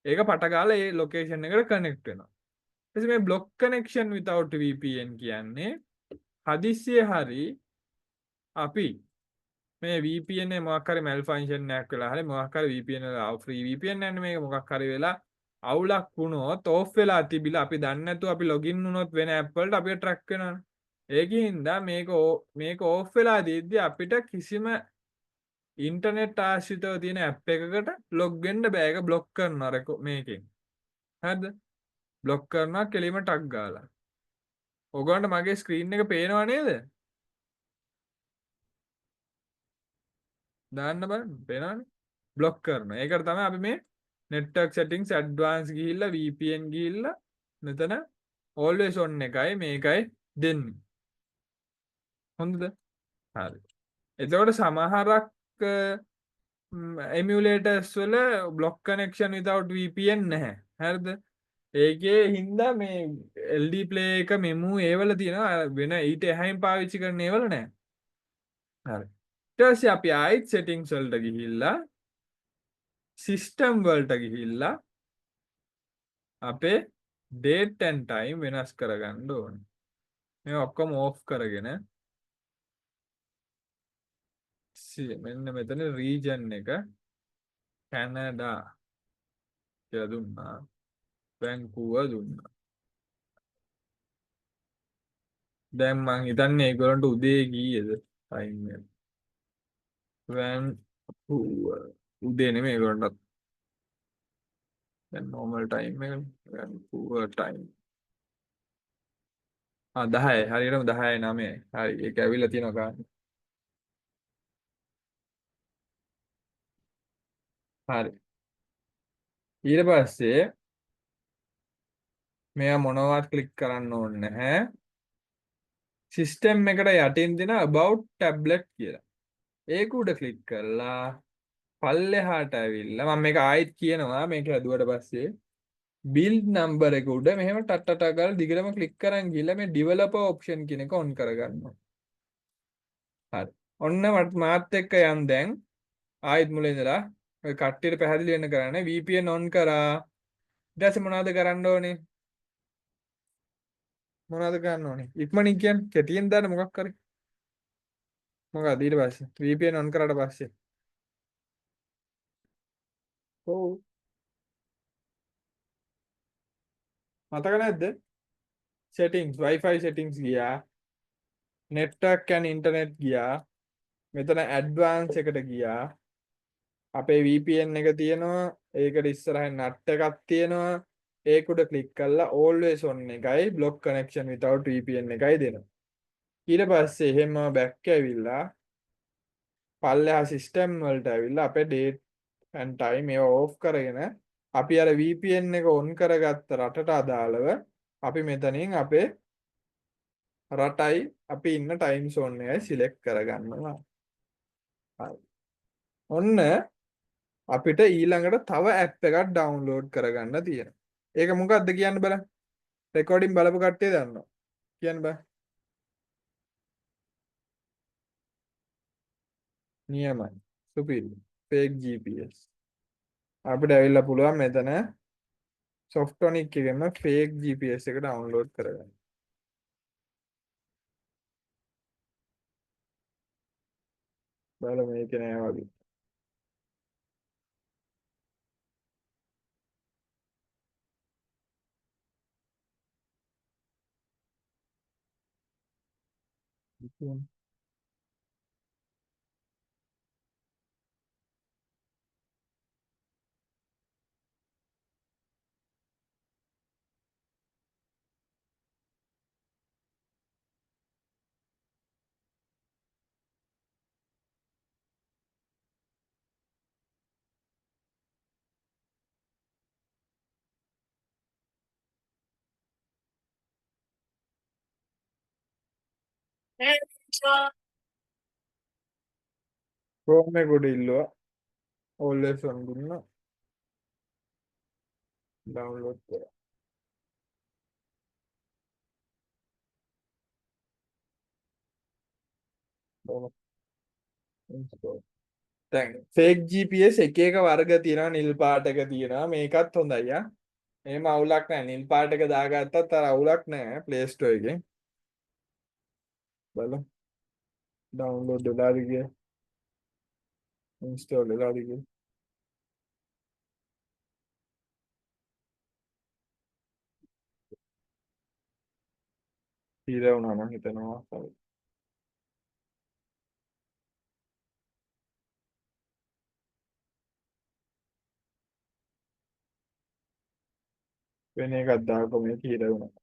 S1: ඒක පට ගාලා ඒ location එකට connect වෙනවා. ඊට මේ block connection without VPN කියන්නේ හදිස්සියේ හරි අපි මේ VPN එක මොකක් හරි malfunction එකක් වෙලා හරි මොකක් හරි VPN එක free VPN යන්නේ මේක මොකක් හරි වෙලා අවුලක් වුණොත් off වෙලා තිබිලා අපි දන්නේ නැතුව අපි login වුණොත් වෙන app වලට අපිට track වෙනවනේ. ඒකින්ද මේක off වෙලා දීද්දි අපිට කිසිම ඉන්ටර්නෙට් ආශ්‍රිතව තියෙන app එකකට log වෙන්න බෑ. ඒක block කරනවා මේකෙන්. හරිද? block කරනවා කෙලිම ටක් ගාලා. ඔයගොල්ලන්ට මගේ screen එක පේනව නේද? දාන්න බලන්න. පේනවනේ? block කරනවා. ඒකට තමයි අපි මේ network settings advanced ගිහිල්ලා VPN ගිහිල්ලා මෙතන always on එකයි මේකයි දෙන්නේ. හොඳද? හරි. එතකොට සමහරක් emulators වල block connection without VPN නැහැ. හරිද? ඒකේ හින්දා මේ LD play එක මෙමු ඒවල තියෙනවා වෙන ඊට එහායින් පාවිච්චි කරන ඒවල නැහැ. හරි. ඊට පස්සේ අපි ආයිත් settings වලට ගිහිල්ලා system වලට ගිහිල්ලා අපේ date and time වෙනස් කරගන්න ඕනේ. මේ ඔක්කොම off කරගෙන මෙන්න මෙතන region එක Canada කියලා දුන්නා. Vancouver දුන්නා. දැන් මං හිතන්නේ ඒගොල්ලන්ට උදේ කීයද time එක? Vancouver උදේ නෙමෙයි ඒගොල්ලන්ට දැන් normal time එක Vancouver time 10යි හරියටම 10යි 9යි. හරි ඒක ඇවිල්ලා තියෙනවා ගන්න. හරි. ඊට පස්සේ මෙයා මොනවත් ක්ලික් කරන්න ඕනේ නැහැ. සිස්ටම් එකට යටින් දෙන about tablet කියලා. ඒක උඩ ක්ලික් කරලා පල්ලෙහාට ඇවිල්ලා මම මේක ආයෙත් කියනවා මේක හදුවට පස්සේ බිල්ඩ් නම්බර එක උඩ මෙහෙම ටට්ටට ගාලා දිගටම ක්ලික් කරන් ගිහලා මේ ඩිවෙලොපර් ඔප්ෂන් කියන එක ඔන් කරගන්නවා. හරි. ඔන්න මාත් එක්ක යන් දැන් ආයෙත් මුලින් ඉඳලා ඔය කට්ටියට පැහැදිලි වෙන්න කරන්නේ VPN ඔන් කරා. ඊට පස්සේ මොනවද කරන්න ඕනේ? මොනවද කරන්න ඕනේ? ඉක්මනින් කියන්න. කෙටියෙන් දාන්න මොකක් කරේ? මොකක්ද ඊට පස්සේ? VPN ඔන් කරාට පස්සේ. ඔව්. මතක නැද්ද? settings Wi-Fi settings ගියා. network and internet ගියා. මෙතන advance එකට ගියා. අපේ VPN එක තියෙනවා. ඒකට ඉස්සරහින් නට් එකක් තියෙනවා. ඒක උඩ ක්ලික් කරලා always on එකයි block connection without VPN එකයි දෙනවා. ඊට පස්සේ එහෙම back ඇවිල්ලා පල්ලෙහා system වලට ඇවිල්ලා අපේ date and time ඒවා off කරගෙන අපි අර VPN එක on කරගත්ත රටට අදාළව අපි මෙතනින් අපේ රටයි අපි ඉන්න time zone එකයි select කරගන්නවා. හරි. ඔන්න අපිට ඊළඟට තව app එකක් download කරගන්න තියෙනවා. ඒක මොකක්ද කියන්න බලන්න. recording බලපු කට්ටිය දන්නවා. කියන්න බෑ. නියමයි. සුපිරි. fake GPS. අපිට ඇවිල්ලා පුළුවන් මෙතන Softonic එකෙන්ම fake GPS එක download කරගන්න. බලමු මේක නෑ වගේ. Chrome එක උඩ ඉල්ලුවා. always on දුන්නා. download කරා. install. දැන් fake GPS එක එක වර්ග තියෙනවා. නිල් පාට එක තියෙනවා. මේකත් හොඳයි ආ. එහෙම අවුලක් නැහැ. නිල් පාට එක දාගත්තත් අර අවුලක් නැහැ Play Store එකේ. බලමු. download වෙලාද කියලා. install වෙලාද කියලා. ඉර වුණා නම් හිතනවා. වෙන එකක් දාපුවම මේක ඉර වුණා.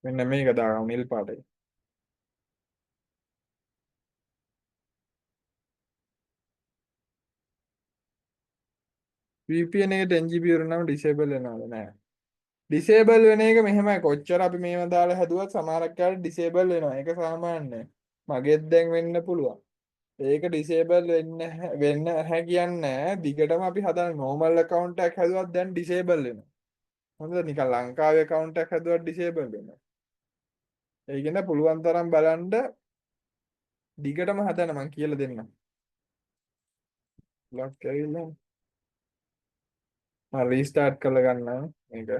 S1: මෙන්න මේක දාගමු නිල් පාටයි. VPN එකට 10GB වුණාම disable වෙනවද නැහැ. disable වෙන එක මෙහෙමයි කොච්චර අපි මේව දාලා හැදුවත් සමහරක් කාලේ disable වෙනවා. ඒක සාමාන්‍යයි. මගෙත් දැන් වෙන්න පුළුවන්. ඒක disable වෙන්න නැහැ කියන්නේ දිගටම අපි හදන normal account එකක් හැදුවත් දැන් disable වෙනවා. හොඳද නිකන් ලංකාවේ account එකක් හැදුවත් disable වෙනවා. ඒ කියන්නේ පුළුවන් තරම් බලන්න දිගටම හදන මං කියලා දෙන්නම්. ලොක් කරලා මම රීස්ටාර්ට් කරලා ගන්නම් මේක.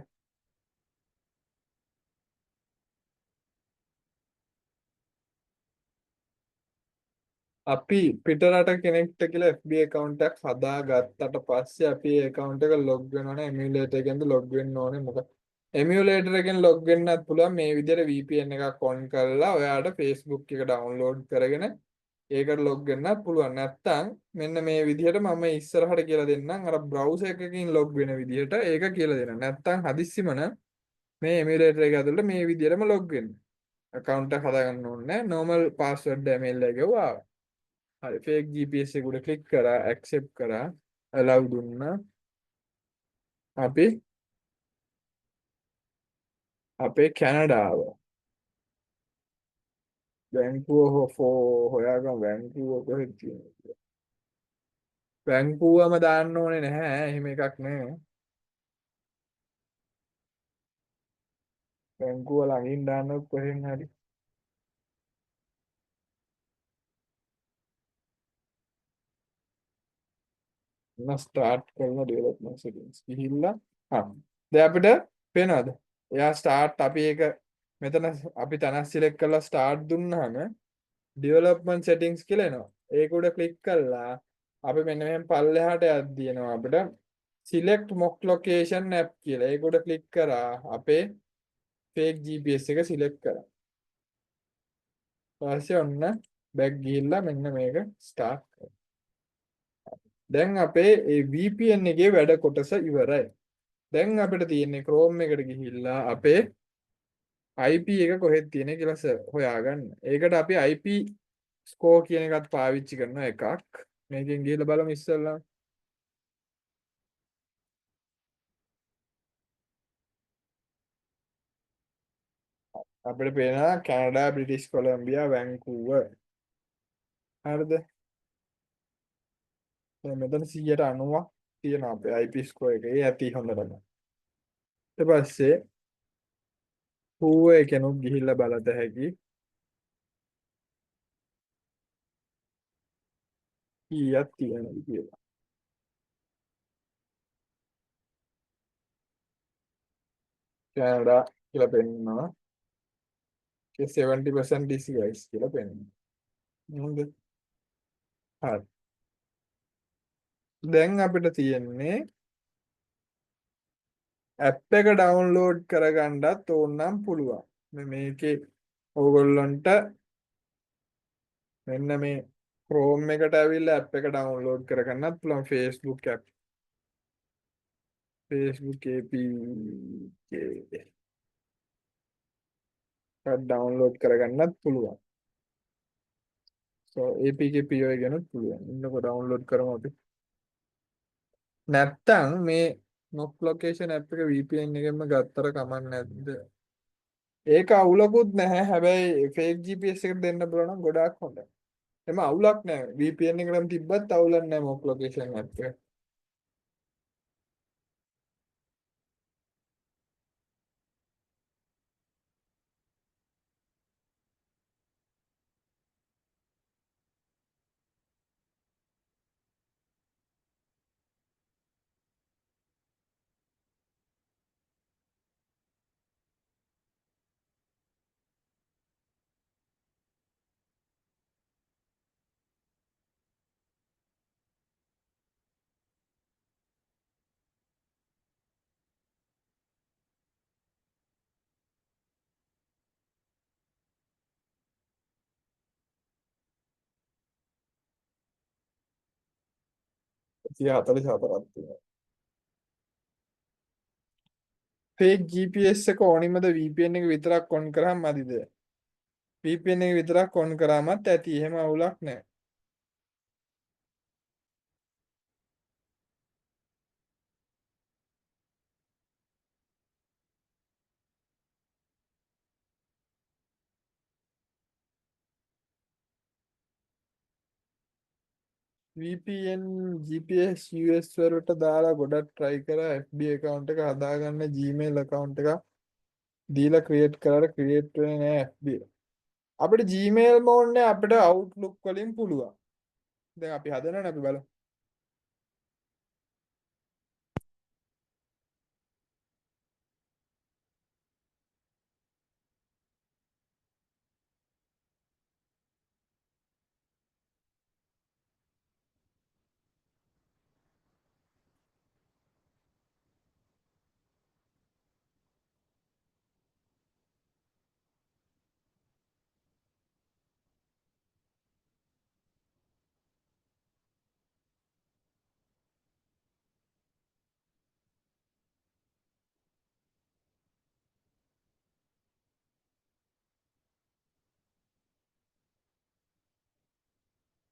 S1: අපි පිටරට කෙනෙක්ට කියලා FB account එකක් හදාගත්තට පස්සේ අපි ඒ account එක log වෙනවනේ emulator එකෙන්ද log වෙන්න ඕනේ මොකද emulator එකෙන් log වෙන්නත් පුළුවන් මේ විදිහට VPN එකක් on කරලා ඔයාට Facebook එක download කරගෙන ඒකට log වෙන්නත් පුළුවන් නැත්තම් මෙන්න මේ විදිහට මම ඉස්සරහට කියලා දෙන්නම් අර browser එකකින් log වෙන විදිහට ඒක කියලා දෙන්න නැත්තම් හදිස්සිම මේ emulator එක ඇතුළට මේ විදිහටම log වෙන්න account එක හදාගන්න ඕනේ normal password email එක ගෙවුවා හරි fake GPS එකට ක්ලික් කරා accept කරා allow දුන්නා අපි අපේ කැනඩාව වැංකුව හොයාගම වැංකුව කොහෙද තියෙන්නේ? වැංකුවම දාන්න ඕනේ නැහැ. එහෙම එකක් නෑ. වැංකුව ළඟින් දාන්න කොහෙන් හරි. ස්ටාර්ට් කරන ඩෙවලොප්මන්ට් සෙටින්ග්ස් ගිහිල්ලා දැන් අපිට පේනවද? එයා ස්ටාර්ට් අපි ඒක මෙතන අපි තැනක් සිලෙක්ට් කරලා ස්ටාර්ට් දුන්නාම ඩෙවලොප්මන්ට් සෙටින්ග්ස් කියලා එනවා. ඒක උඩ ක්ලික් කළා අපි මෙන්න මෙහෙම පල්ලෙහාට යද්දී එනවා අපිට සිලෙක්ට් මොක් ලොකේෂන් ඇප් කියලා. ඒක උඩ ක්ලික් කරා අපේ ෆේක් GPS එක සිලෙක්ට් කරා. ඊට පස්සේ ඔන්න බැක් ගිහිල්ලා මෙන්න මේක ස්ටාර්ට් කරා. දැන් අපේ ඒ VPN එකේ වැඩ කොටස ඉවරයි. දැන් අපිට තියෙන්නේ Chrome එකට ගිහිල්ලා අපේ IP එක කොහෙද තියෙන්නේ කියලා හොයාගන්න. ඒකට අපි IP score කියන එකත් පාවිච්චි කරන එකක්. මේකෙන් ගිහිල්ලා බලමු ඉස්සෙල්ලා. අපිට පේනවා කැනඩා, බ්‍රිටිෂ් කොලම්බියා, වැන්කූවර්. හරිද? දැන් මෙතන 90ක් තියෙනවා අපේ IP score එක. ඒ ඇති හොඳටම. ඊට පස්සේ හූව එකනොත් ගිහිල්ලා බලත හැකි කීයක් තියෙනවද කියලා. කැනඩා කියලා පෙන්නනවා. ඒ 70% disguise කියලා පෙන්නනවා. හරිද? හරි. දැන් අපිට තියෙන්නේ ඇප් එක ඩවුන්ලෝඩ් කරගන්නත් ඕනනම් පුළුවන්. මේකේ ඕගොල්ලන්ට මෙන්න මේ Chrome එකට ඇවිල්ලා ඇප් එක ඩවුන්ලෝඩ් කරගන්නත් පුළුවන්. Facebook APK එකක් ඩවුන්ලෝඩ් කරගන්නත් පුළුවන්. APK POI ගැනත් පුළුවන්. ඉන්නකො ඩවුන්ලෝඩ් කරමු අපි. නැත්තම් මේ නොක් ලොකේෂන් ඇප් එක VPN එකෙන්ම ගත්තට කමක් නැද්ද? ඒක අවුලකුත් නැහැ. හැබැයි ෆේක් GPS එකට දෙන්න පුළුවන් නම් ගොඩාක් හොඳයි. එම අවුලක් නැහැ. VPN එකටම තිබ්බත් අවුලක් නැහැ මොක් ලොකේෂන් ඇප් එක. සිය 44ක් තියෙනවා. ෆේක් GPS එක ඕනිමද VPN එක විතරක් ඔන් කරාම මදිද? VPN එක විතරක් ඔන් කරාමත් ඇති. එහෙම අවුලක් නැහැ. VPN GPS US වලට දාලා ගොඩක් try කරා FB account එක හදාගන්න Gmail account එක දීලා create කරලා create වෙන්නේ නැහැ FB. අපිට Gmail ඕනේ අපිට Outlook වලින් පුළුවන්. දැන් අපි හදනවනේ අපි බලමු.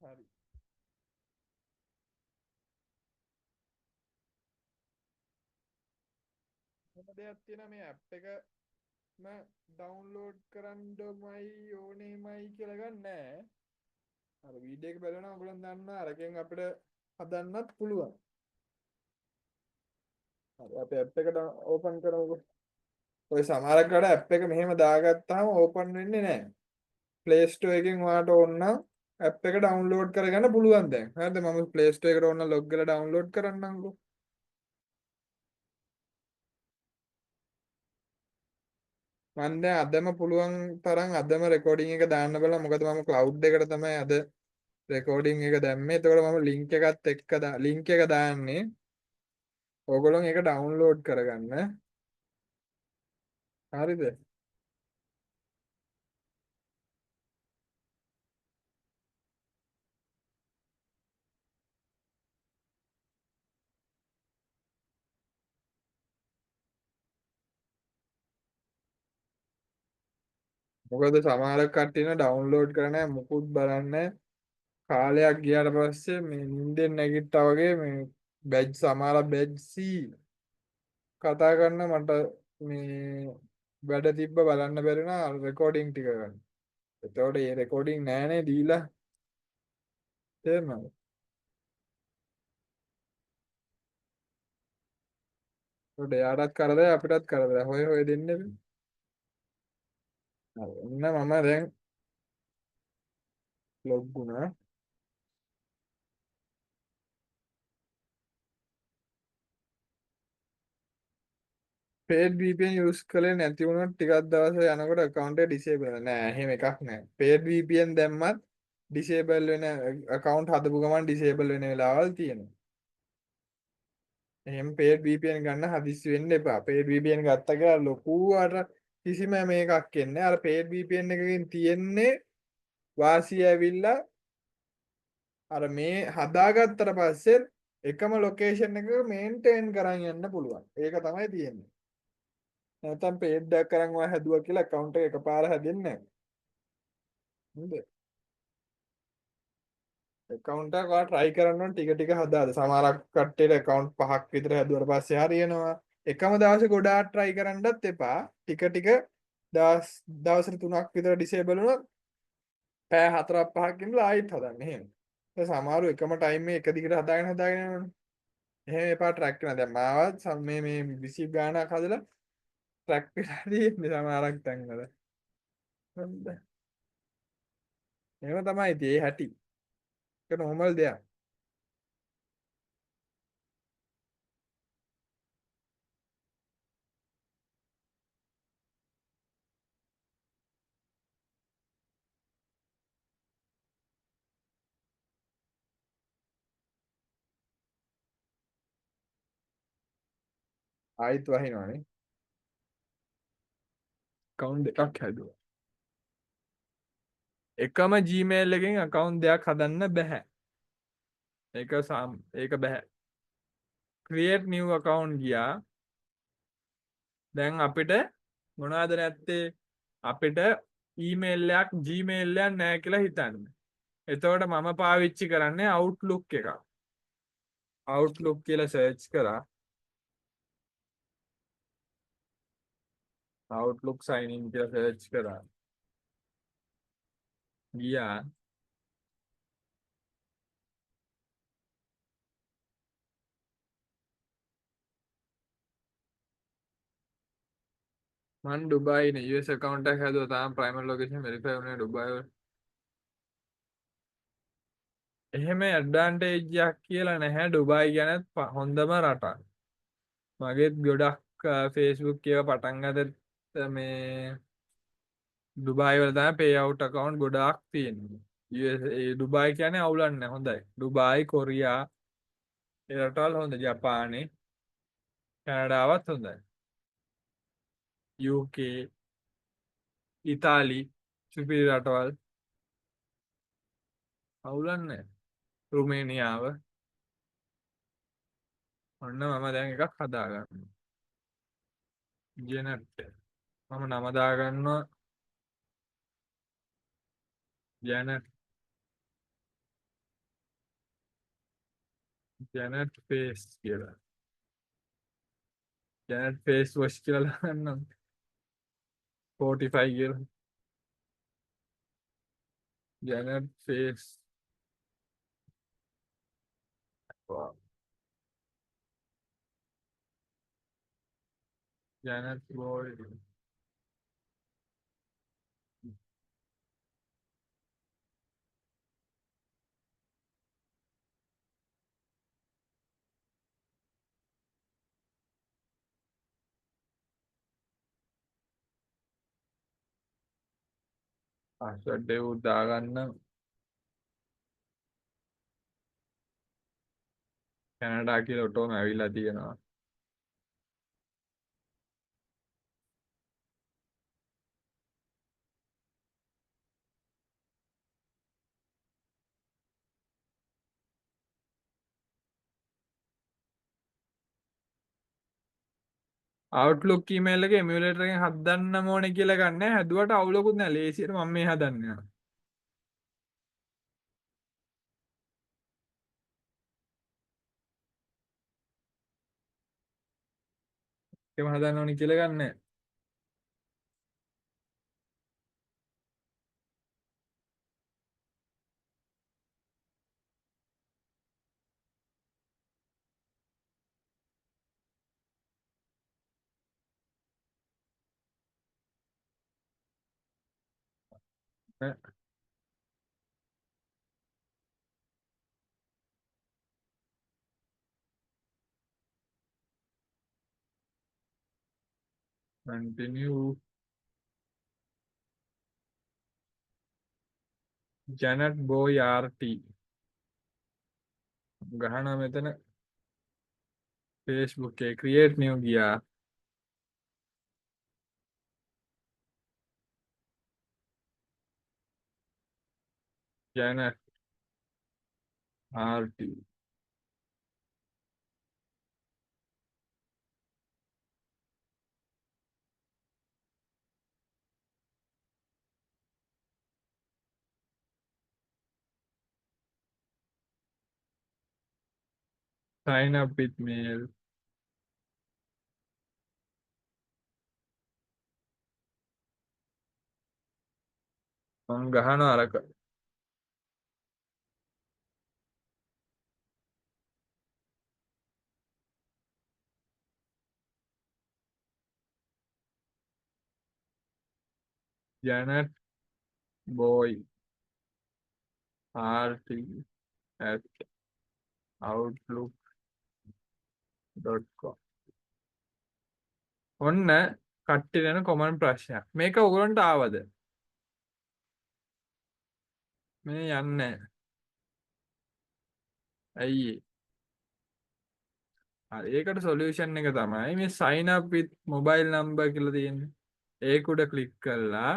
S1: හරි. මොන දෙයක් තියෙනවා මේ app එක ඩවුන්ලෝඩ් කරන්නමයි ඕනෙමයි කියලා ගන්න නෑ. අර වීඩියෝ එක බලනවා ඔයගොල්ලෝ දන්නවා අරකින් අපිට හදන්නත් පුළුවන්. හරි අපි ඇප් එකට ඕපන් කරමුකෝ. ඔය සමහරකට ඇප් එක මෙහෙම දාගත්තාම ඕපන් වෙන්නේ නැහැ. ප්ලේ ස්ටෝර් එකෙන් ඔයාලට ඕන නම් ඇප් එක ඩවුන්ලෝඩ් කරගන්න පුළුවන් දැන්. හරිද? මම ප්ලේ ස්ටෝර් එකට ඕන ලොග් කරලා ඩවුන්ලෝඩ් කරන්නම්කෝ. මම දැන් අදම පුළුවන් තරම් අදම රෙකෝඩින් එක දාන්න බලලා මොකද මම ක්ලවුඩ් එකට තමයි අද රෙකෝඩින් එක දැම්මේ. එතකොට මම ලින්ක් එකත් එක්ක ලින්ක් එක දාන්නේ. ඕගොල්ලෝ ඒක ඩවුන්ලෝඩ් කරගන්න. හරිද? මොකද සමහර කට්ටියන ඩවුන්ලෝඩ් කරන මුකුත් බලන්න කාලයක් ගියාට පස්සේ මේ නිින්දෙන් නැගිට්ටා වගේ මේ බැජ් සමහර බැජ් සී කතා කරන්න මට මේ වැඩ තිබ්බ බලන්න බැරි වුණා රෙකෝඩින් ටික ගන්න. එතකොට මේ රෙකෝඩින් නෑනේ දීලා තේරෙනවද? ඒකට එයාටත් කරදරයි අපිටත් කරදරයි. හොය හොය දෙන්නේ. හරි. ඔන්න මම දැන් ලොග් වුණා. paid VPN යූස් කළේ නැති වුණොත් ටිකක් දවස් යනකොට account එක disable වෙනවා. නෑ එහෙම එකක් නෑ. paid VPN දැම්මත් disable වෙන account හදපු ගමන් disable වෙන වෙලාවල් තියෙනවා. එහෙම paid VPN ගන්න හදිස්සි වෙන්න එපා. paid VPN ගත්ත කියලා ලොකු අර කිසිම මේකක් එන්නේ. අර paid VPN එකකින් තියෙන්නේ වාසිය ඇවිල්ලා අර මේ හදාගත්තට පස්සේ එකම ලොකේෂන් එක මේන්ටේන් කරන් යන්න පුළුවන්. ඒක තමයි තියෙන්නේ. නැත්නම් paid එකක් කරන් ඔයා හැදුවා කියලා account එක එකපාර හැදෙන්නේ නැහැ. හරිද? account එක ඔයා try කරන්න ඕන ටික ටික හදාද. සමහරක් කට්ටියට account 5ක් විතර හැදුවට පස්සේ හරියනවා. එකම දවසේ ගොඩාක් try කරන්නත් එපා. ටික ටික දවස් 3ක් විතර disable වුණොත් පැය 4ක් 5ක් ඉඳලා ආයෙත් හදන්න. එහෙම. ඒ සමහරව එකම time එක දිගට හදාගෙන යනවනේ. එහෙම එපා track කරන. දැන් මාවත් මේ 20 ගානක් හදලා track වෙලා තියෙන්නේ සමහරක් තැන්වල. හරිද? එහෙම තමයි ඉතින් ඒ හැටි. ඒක normal දෙයක්. ආයිත් වහිනවනේ. account දෙකක් හැදුවා. එකම Gmail එකෙන් account දෙකක් හදන්න බෑ. ඒක බෑ. create new account ගියා. දැන් අපිට මොනවද නැත්තේ? අපිට email එකක් Gmail එකක් නැහැ කියලා හිතන්න. එතකොට මම පාවිච්චි කරන්නේ Outlook එකක්. Outlook කියලා search කරා. Outlook sign in කියලා search කරා. ගියා. මං ඩුබායි නේ US account එකක් හැදුවා. තාම primary location verify වුණේ ඩුබායි වල. එහෙම ඇඩ්වාන්ටේජ් එකක් කියලා නැහැ. ඩුබායි ගැනත් හොඳම රටක්. මගේත් ගොඩක් Facebook එක පටන් ගත්තත් මේ ඩුබායි වල තමයි pay out account ගොඩාක් තියෙන්නේ. ඩුබායි කියන්නේ අවුලක් නැහැ. හොඳයි. ඩුබායි, කොරියා ඒ රටවල් හොඳ. ජපානේ, කැනඩාවත් හොඳයි. UK, ඉතාලි, සුපිරි රටවල් අවුලක් නැහැ. රුමේනියාව ඔන්න මම දැන් එකක් හදාගන්නවා. ජෙනට් මම නම දාගන්නවා ජැනට් ෆේස් කියලා. ජැනට් ෆේස් වොෂ් කියලා දාන්නම්. 45 කියලා. ජැනට් ෆේස්. ජැනට් බෝයි. පාස්වර්ඩ් එක දාගන්න. කැනඩා කියලා ඔටෝම ඇවිල්ලා තියෙනවා. අවුට්ලුක් ඊමේල් එක එමියුලේටර් එකෙන් හදන්න ඕනේ කියලා ගන්න. හැදුවට අවුලකුත් නැහැ. ලේසියට මම මේ හදන්නේ. ඒකම හදන්න ඕනේ කියලා ගන්න. Continue. Janet boy RT. ගහනවා මෙතන Facebook එකේ create new ගියා. ජැනට් RT. sign up with mail. මම ගහනවා අරක. ජැනට් බෝයි RT at outlook.com. ඔන්න කට්ටිය දෙන කොමන් ප්‍රශ්නයක්. මේක ඔයගොල්ලන්ට ආවද? මේ යන්නේ. ඇයි? හරි ඒකට සොලියුෂන් එක තමයි මේ sign up with mobile number කියලා තියෙන්නේ. ඒක උඩ ක්ලික් කරලා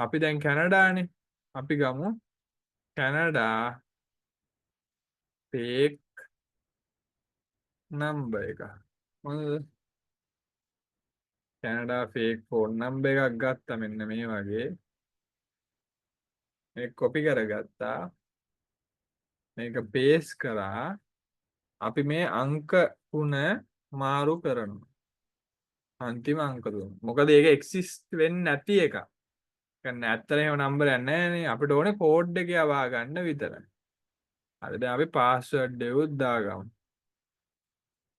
S1: අපි දැන් කැනඩානේ. අපි ගමු කැනඩා fake number එක. මොකද කැනඩා fake phone number එකක් ගත්තා මෙන්න මේ වගේ. මේක කොපි කරගත්තා. මේක paste කරා. අපි මේ අංක 3 මාරු කරනවා. අන්තිම අංක 3. මොකද ඒක exist වෙන්නේ නැති එකක්. කියන්නේ ඇත්තටම එහෙම නම්බර් එකක් නැහැ නේ. අපිට ඕනේ කෝඩ් එක යවා ගන්න විතරයි. හරි දැන් අපි පාස්වර්ඩ් එක උත් දාගමු.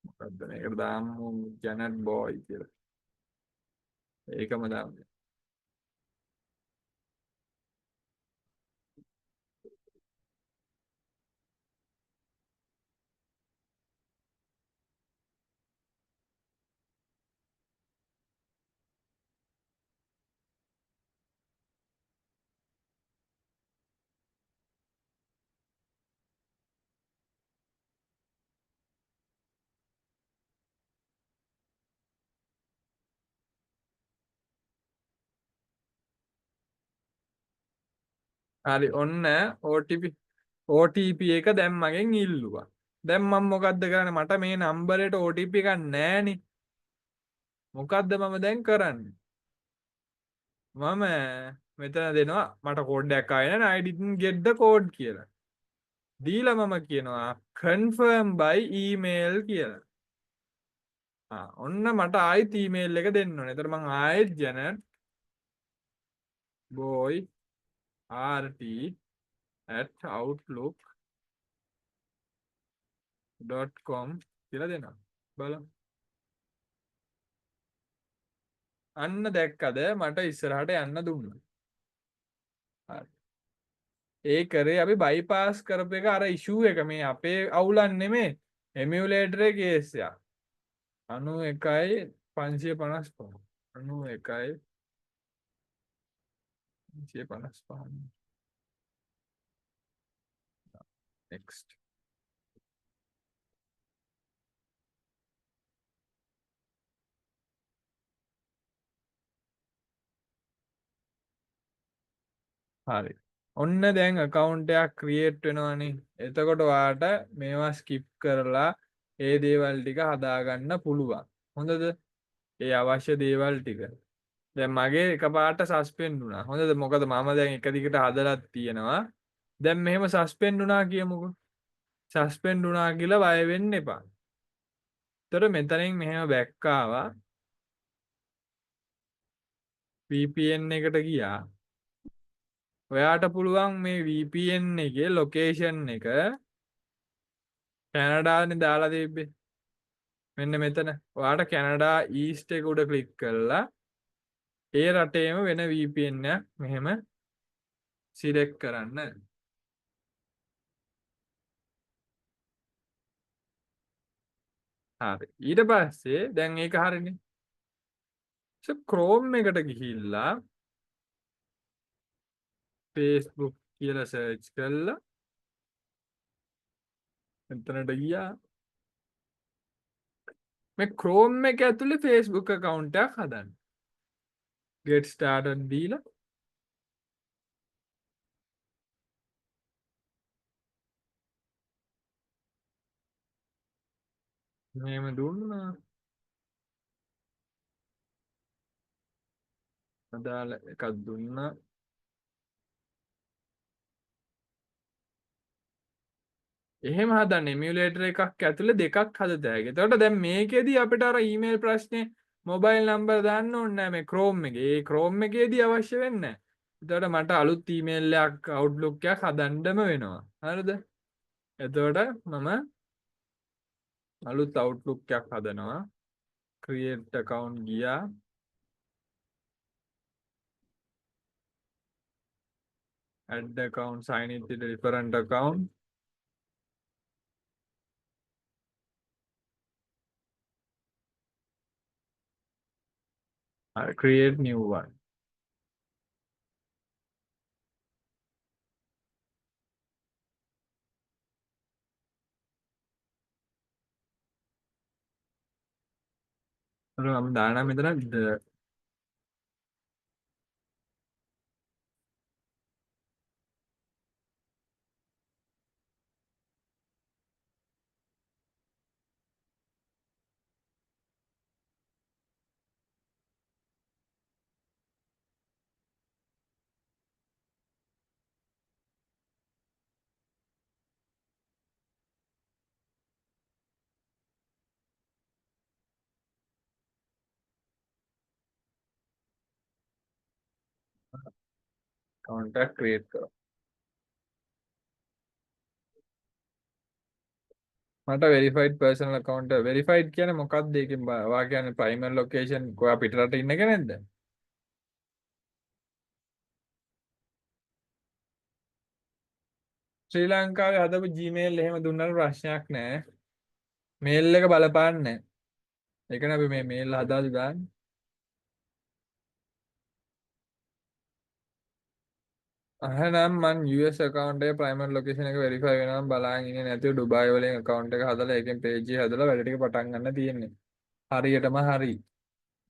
S1: මොකද්ද මේකට දාමු ජැනට් බෝයි කියලා. ඒකම දාමු. හරි ඔන්න OTP එක දැන් මගෙන් ඉල්ලුවා. දැන් මම මොකද්ද කරන්නේ? මට මේ නම්බරේට OTP එකක් නැහැනේ. මොකද්ද මම දැන් කරන්නේ? මම මෙතන දෙනවා මට කෝඩ් එකක් ආවේ නැහැ. I didn't get the code කියලා. දීලා මම කියනවා confirm by email කියලා. ඔන්න මට ආයෙත් ඊමේල් එක දෙන්න ඕනේ. එතකොට මම ආයෙත් ජැනට් boy rt@outlook.com කියලා දෙනවා. බලමු. අන්න දැක්කද මට ඉස්සරහට යන්න දුන්නා. හරි. ඒ කරේ අපි බයිපාස් කරපු එක අර ඉෂුව එක මේ අපේ අවුලක් නෙමේ. එමියුලේටර් එකේ කේස් එක. 91.555 91.555 next. හරි. ඔන්න දැන් account එකක් create වෙනවනේ. එතකොට ඔයාට මේවා skip කරලා ඒ දේවල් ටික හදාගන්න පුළුවන්. හොඳද? ඒ අවශ්‍ය දේවල් ටික. දැන් මගේ එකපාරට suspend වුණා. හොඳද? මොකද මම දැන් එක දිගට හදලා තියෙනවා. දැන් මෙහෙම suspend වුණා කියමුකෝ. suspend වුණා කියලා බය වෙන්න එපා. ඒතර මෙතනින් මෙහෙම back ආවා. VPN එකට ගියා. ඔයාට පුළුවන් මේ VPN එකේ location එක කැනඩානේ දාලා තිබ්බේ. මෙන්න මෙතන. ඔයාට කැනඩා ඊස්ට් එක උඩ ක්ලික් කරලා ඒ රටේම වෙන VPN එකක් මෙහෙම සිලෙක්ට් කරන්න. හරි. ඊට පස්සේ දැන් ඒක හරිනේ. Chrome එකට ගිහිල්ලා Facebook කියලා සර්ච් කළා. එතනට ගියා. මේ Chrome එක ඇතුලේ Facebook account එකක් හදන්න. Get started දීලා මෙහෙම දුන්නා. අදාළ එකක් දුන්නා. එහෙම හදන්න එමියුලේටර් එකක් ඇතුලේ දෙකක් හදත හැකියි. එතකොට දැන් මේකෙදි අපිට අර ඊමේල් ප්‍රශ්නේ මොබයිල් නම්බර් දාන්න ඕනේ නැහැ මේ Chrome එකේ. ඒ Chrome එකේදී අවශ්‍ය වෙන්නේ නැහැ. එතකොට මට අලුත් ඊමේල් එකක් Outlook එකක් හදන්නම වෙනවා. හරිද? එතකොට මම අලුත් Outlook එකක් හදනවා. create account ගියා. add account sign in to the different account. Create new one. මම දානවා මෙතන contact create කරා. මට verified personal account verified කියන්නේ මොකක්ද? ඒකෙන් වා කියන්නේ primary location කොහා පිටරට ඉන්න කෙනෙක්ද? ශ්‍රී ලංකාවේ හදපු Gmail එහෙම දුන්නාට ප්‍රශ්නයක් නැහැ. මේල් එක බලපාන්නේ නැහැ. ඒකනේ අපි මේ මේල් හදාලා දාන්නේ. එහෙනම් මං US account එකේ primary location එක verify වෙනවම බලන් ඉන්නේ නැතිව ඩුබායි වලින් account එක හදලා ඒකෙන් page එක හදලා වැඩ ටික පටන් ගන්න තියෙන්නේ. හරියටම හරි.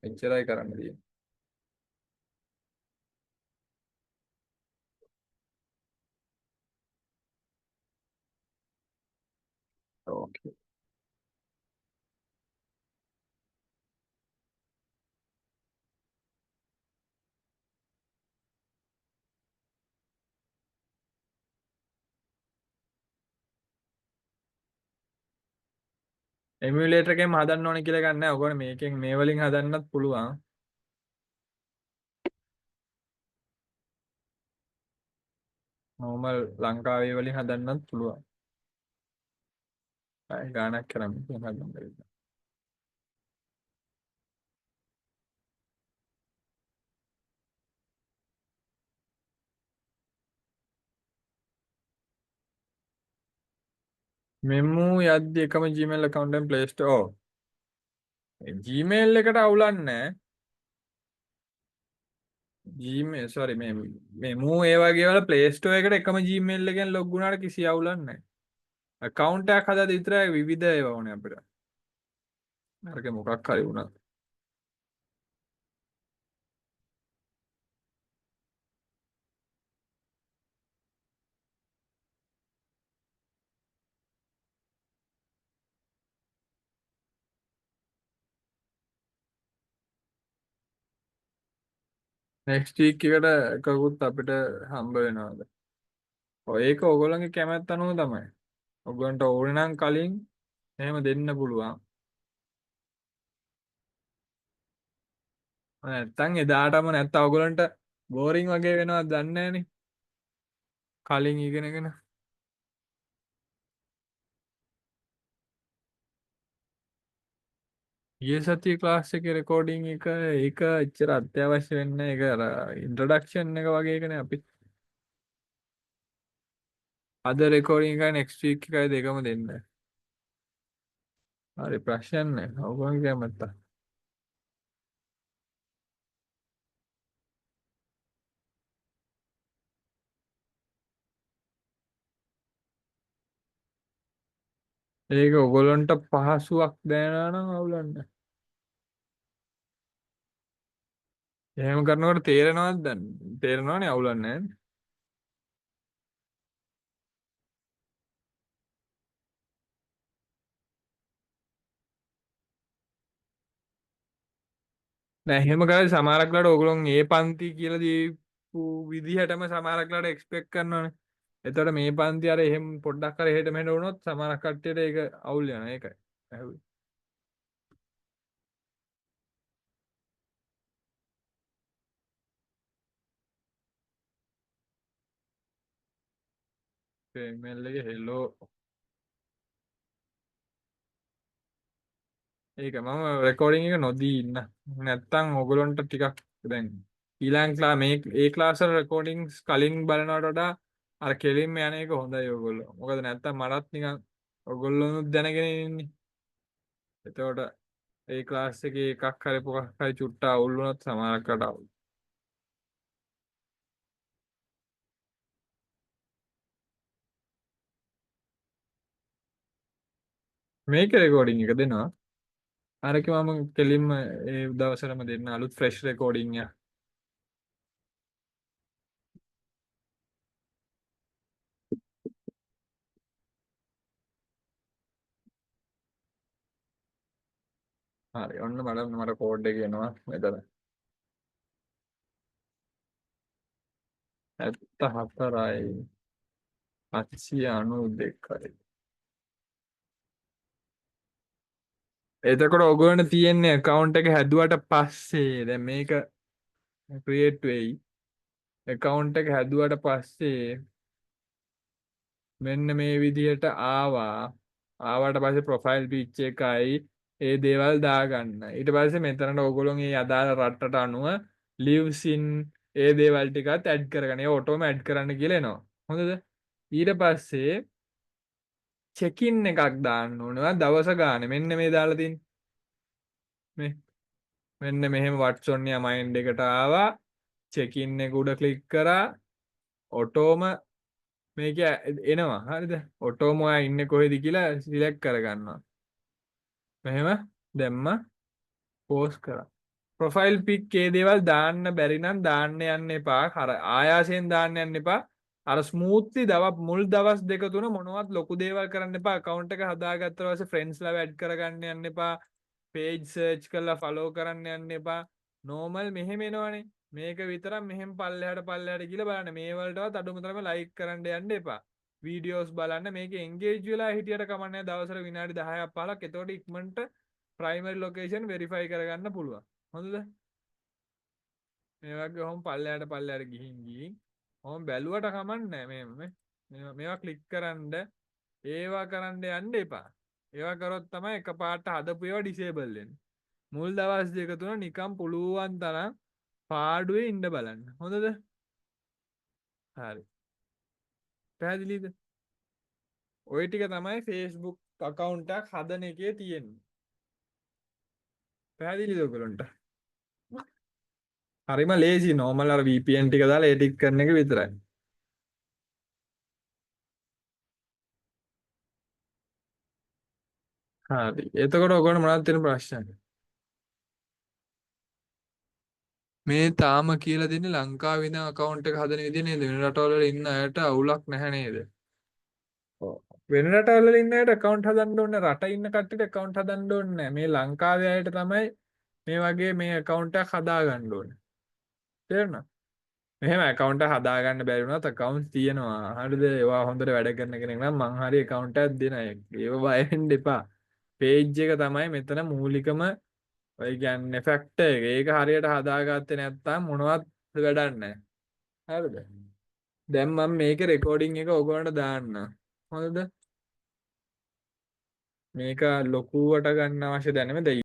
S1: එච්චරයි කරන්න තියෙන්නේ. Okay. emulator එකෙන් හදන්න ඕනේ කියලා එකක් නැහැ. ඔයගොල්ලෝ මේකෙන් මේ වලින් හදන්නත් පුළුවන්. normal ලංකාවේ වලින් හදන්නත් පුළුවන්. අය ගානක් කරන්නේ හදන්න බැරි. මෙමු යද්දි එකම Gmail account එකෙන් Play Store. ඔව්. Gmail එකට අවුලක් නැහැ. Gmail sorry මෙමු ඒ වගේ වල Play Store එකට එකම Gmail එකෙන් log වුණාට කිසි අවුලක් නැහැ. account එකක් හදලා විතරයි විවිධ ඒවා ඕනේ අපිට. අරක මොකක් හරි වුණා. next week එකට එකකුත් අපිට හම්බ වෙනවාද? ඔය ඒක ඕගොල්ලන්ගේ කැමැත්ත අනුව තමයි. ඔයගොල්ලන්ට ඕනේ නම් කලින් එහෙම දෙන්න පුළුවන්. නැත්තම් එදාටම නැත්තම් ඔයගොල්ලන්ට බෝරින් වගේ වෙනවද දන්නේ නැහනේ. කලින් ඉගෙනගෙන ඊයේ සතියේ ක්ලාස් එකේ රෙකෝඩින් එක ඒක එච්චර අත්‍යවශ්‍ය වෙන්නේ නැහැ. ඒක අර ඉන්ට්‍රොඩක්ෂන් එක වගේ එකනේ අපි. අද රෙකෝඩින් එකයි නෙක්ස්ට් වීක් එකයි දෙකම දෙන්න. හරි ප්‍රශ්න නැහැ. ඔයගොල්ලන්ගේ කැමැත්ත. ඒක ඔයගොල්ලන්ට පහසුවක් දැනනවා නම් අවුලක් නැහැ. එහෙම කරනකොට තේරෙනවද දැන්? තේරෙනවනේ අවුලක් නැහැ. නෑ එහෙම කරලා සමහරක් වෙලාවට ඔයගොල්ලෝ ඒ පන්ති කියලා දීපු විදිහටම සමහරක් වෙලාවට එක්ස්පෙක්ට් කරනවානේ. එතකොට මේ පන්ති අර එහෙම පොඩ්ඩක් අර එහෙට මෙහෙට වුණොත් සමහරක් කට්ටියට ඒක අවුල් වෙනවා. ඒකයි. ඇහුවේ. email එකේ hello. ඒක මම රෙකෝඩින් එක නොදී ඉන්න. නැත්තම් ඔයගොල්ලන්ට ටිකක් දැන් ඊළඟ මේ ඒ ක්ලාස් වල රෙකෝඩින්ග්ස් කලින් බලනවට වඩා අර කෙලින්ම යන එක හොඳයි ඔයගොල්ලෝ. මොකද නැත්තම් මටත් නිකන් ඔයගොල්ලෝනුත් දැනගෙන ඉන්නේ. එතකොට ඒ ක්ලාස් එකේ එකක් හරි පොකක් හරි චුට්ට අවුල් වුණොත් සමහරකට අවුල්. මේක රෙකෝඩින් එක දෙනවා. අරක මම කෙලින්ම ඒ දවසටම දෙන්න අලුත් ෆ්‍රෙෂ් රෙකෝඩින් එක. හරි ඔන්න බලන්න මට කෝඩ් එක එනවා මෙතන. 74යි 792යි. එතකොට ඔයගොල්ලන්ට තියෙන්නේ account එක හැදුවට පස්සේ දැන් මේක create වෙයි. account එක හැදුවට පස්සේ මෙන්න මේ විදිහට ආවට පස්සේ ප්‍රොෆයිල් පිච් එකයි ඒ දේවල් දාගන්න. ඊට පස්සේ මෙතනට ඔයගොල්ලෝ මේ අදාළ රටට අනුව lives in ඒ දේවල් ටිකත් ඇඩ් කරගන්න. ඒ ඔටෝම ඇඩ් කරන්න කියලා එනවා. හොඳද? ඊට පස්සේ check in එකක් දාන්න ඕනවා දවස ගානේ. මෙන්න මේ දාලා තියෙන්නේ. මේ මෙන්න මෙහෙම what's on your mind එකට ආවා. check in එක උඩ ක්ලික් කරා. ඔටෝම මේක එනවා. හරිද? ඔටෝම ඔයා ඉන්නේ කොහෙද කියලා සිලෙක්ට් කරගන්නවා. මෙහෙම දැම්ම පෝස්ට් කරා. ප්‍රොෆයිල් පික් ඒ දේවල් දාන්න බැරි නම් දාන්න යන්න එපා. අර ආයාසයෙන් දාන්න යන්න එපා. අර ස්මූත්ලි මුල් දවස් දෙක තුන මොනවත් ලොකු දේවල් කරන්න එපා. account එක හදාගත්තට පස්සේ friends ලව ඇඩ් කරගන්න යන්න එපා. page search කරලා follow කරන්න යන්න එපා. normal මෙහෙම එනවනේ. මේක විතරක් මෙහෙම පල්ලෙහාට කියලා බලන්න. මේ වලටවත් අඩුම තරමේ like කරන්න යන්න එපා. videos බලන්න මේක engage වෙලා හිටියට කමන්නේ දවසට විනාඩි 10ක් 15ක්. එතකොට ඉක්මනට primary location verify කරගන්න පුළුවන්. හොඳද? මේ වගේ ඔහොම පල්ලෙහාට ගිහින් මම බැලුවට කමන්නේ මේවා ක්ලික් කරන්න ඒවා කරන්න යන්න එපා. ඒවා කරොත් තමයි එකපාරට හදපු ඒවා ඩිසේබල් වෙන්නේ. මුල් දවස් දෙක තුන නිකන් පුළුවන් තරම් පාඩුවේ ඉන්න බලන්න. හොඳද? හරි. පැහැදිලිද? ওই ටික තමයි Facebook account එකක් හදන එකේ තියෙන්නේ. පැහැදිලිද ඔයගොල්ලන්ට? හරිම ලේසි normal අර VPN ටික දාලා edit කරන එක විතරයි. හරි. එතකොට ඔයගොල්ලෝ මොනවද තියෙන ප්‍රශ්න? මේ තාම කියලා දෙන්නේ ලංකාවේ ඉඳන් account එක හදන විදිහ නේද? වෙන රටවල වල ඉන්න අයට අවුලක් නැහැ නේද? ඔව්. වෙන රටවල වල ඉන්න අයට account හදන්න ඕනේ රට ඉන්න කට්ටියට account හදන්න ඕනේ නැහැ. මේ ලංකාවේ අයට තමයි මේ වගේ මේ account එකක් හදා ගන්න ඕනේ. තේරුණා? මෙහෙම account එක හදාගන්න බැරි වුණත් account තියෙනවා. හරිද? ඒවා හොඳට වැඩ කරන කෙනෙක් නම් මං හරි account එකක් දෙන අය. ඒව බය වෙන්න එපා. page එක තමයි මෙතන මූලිකම ඔය කියන්නේ ෆැක්ටර් එක. ඒක හරියට හදාගත්තේ නැත්නම් මොනවත් වැඩක් නැහැ. හරිද? දැන් මම මේකේ රෙකෝඩින් එක ඔයගොල්ලන්ට දාන්න. හොඳද? මේක ලොකුවට ගන්න අවශ්‍ය දැනෙම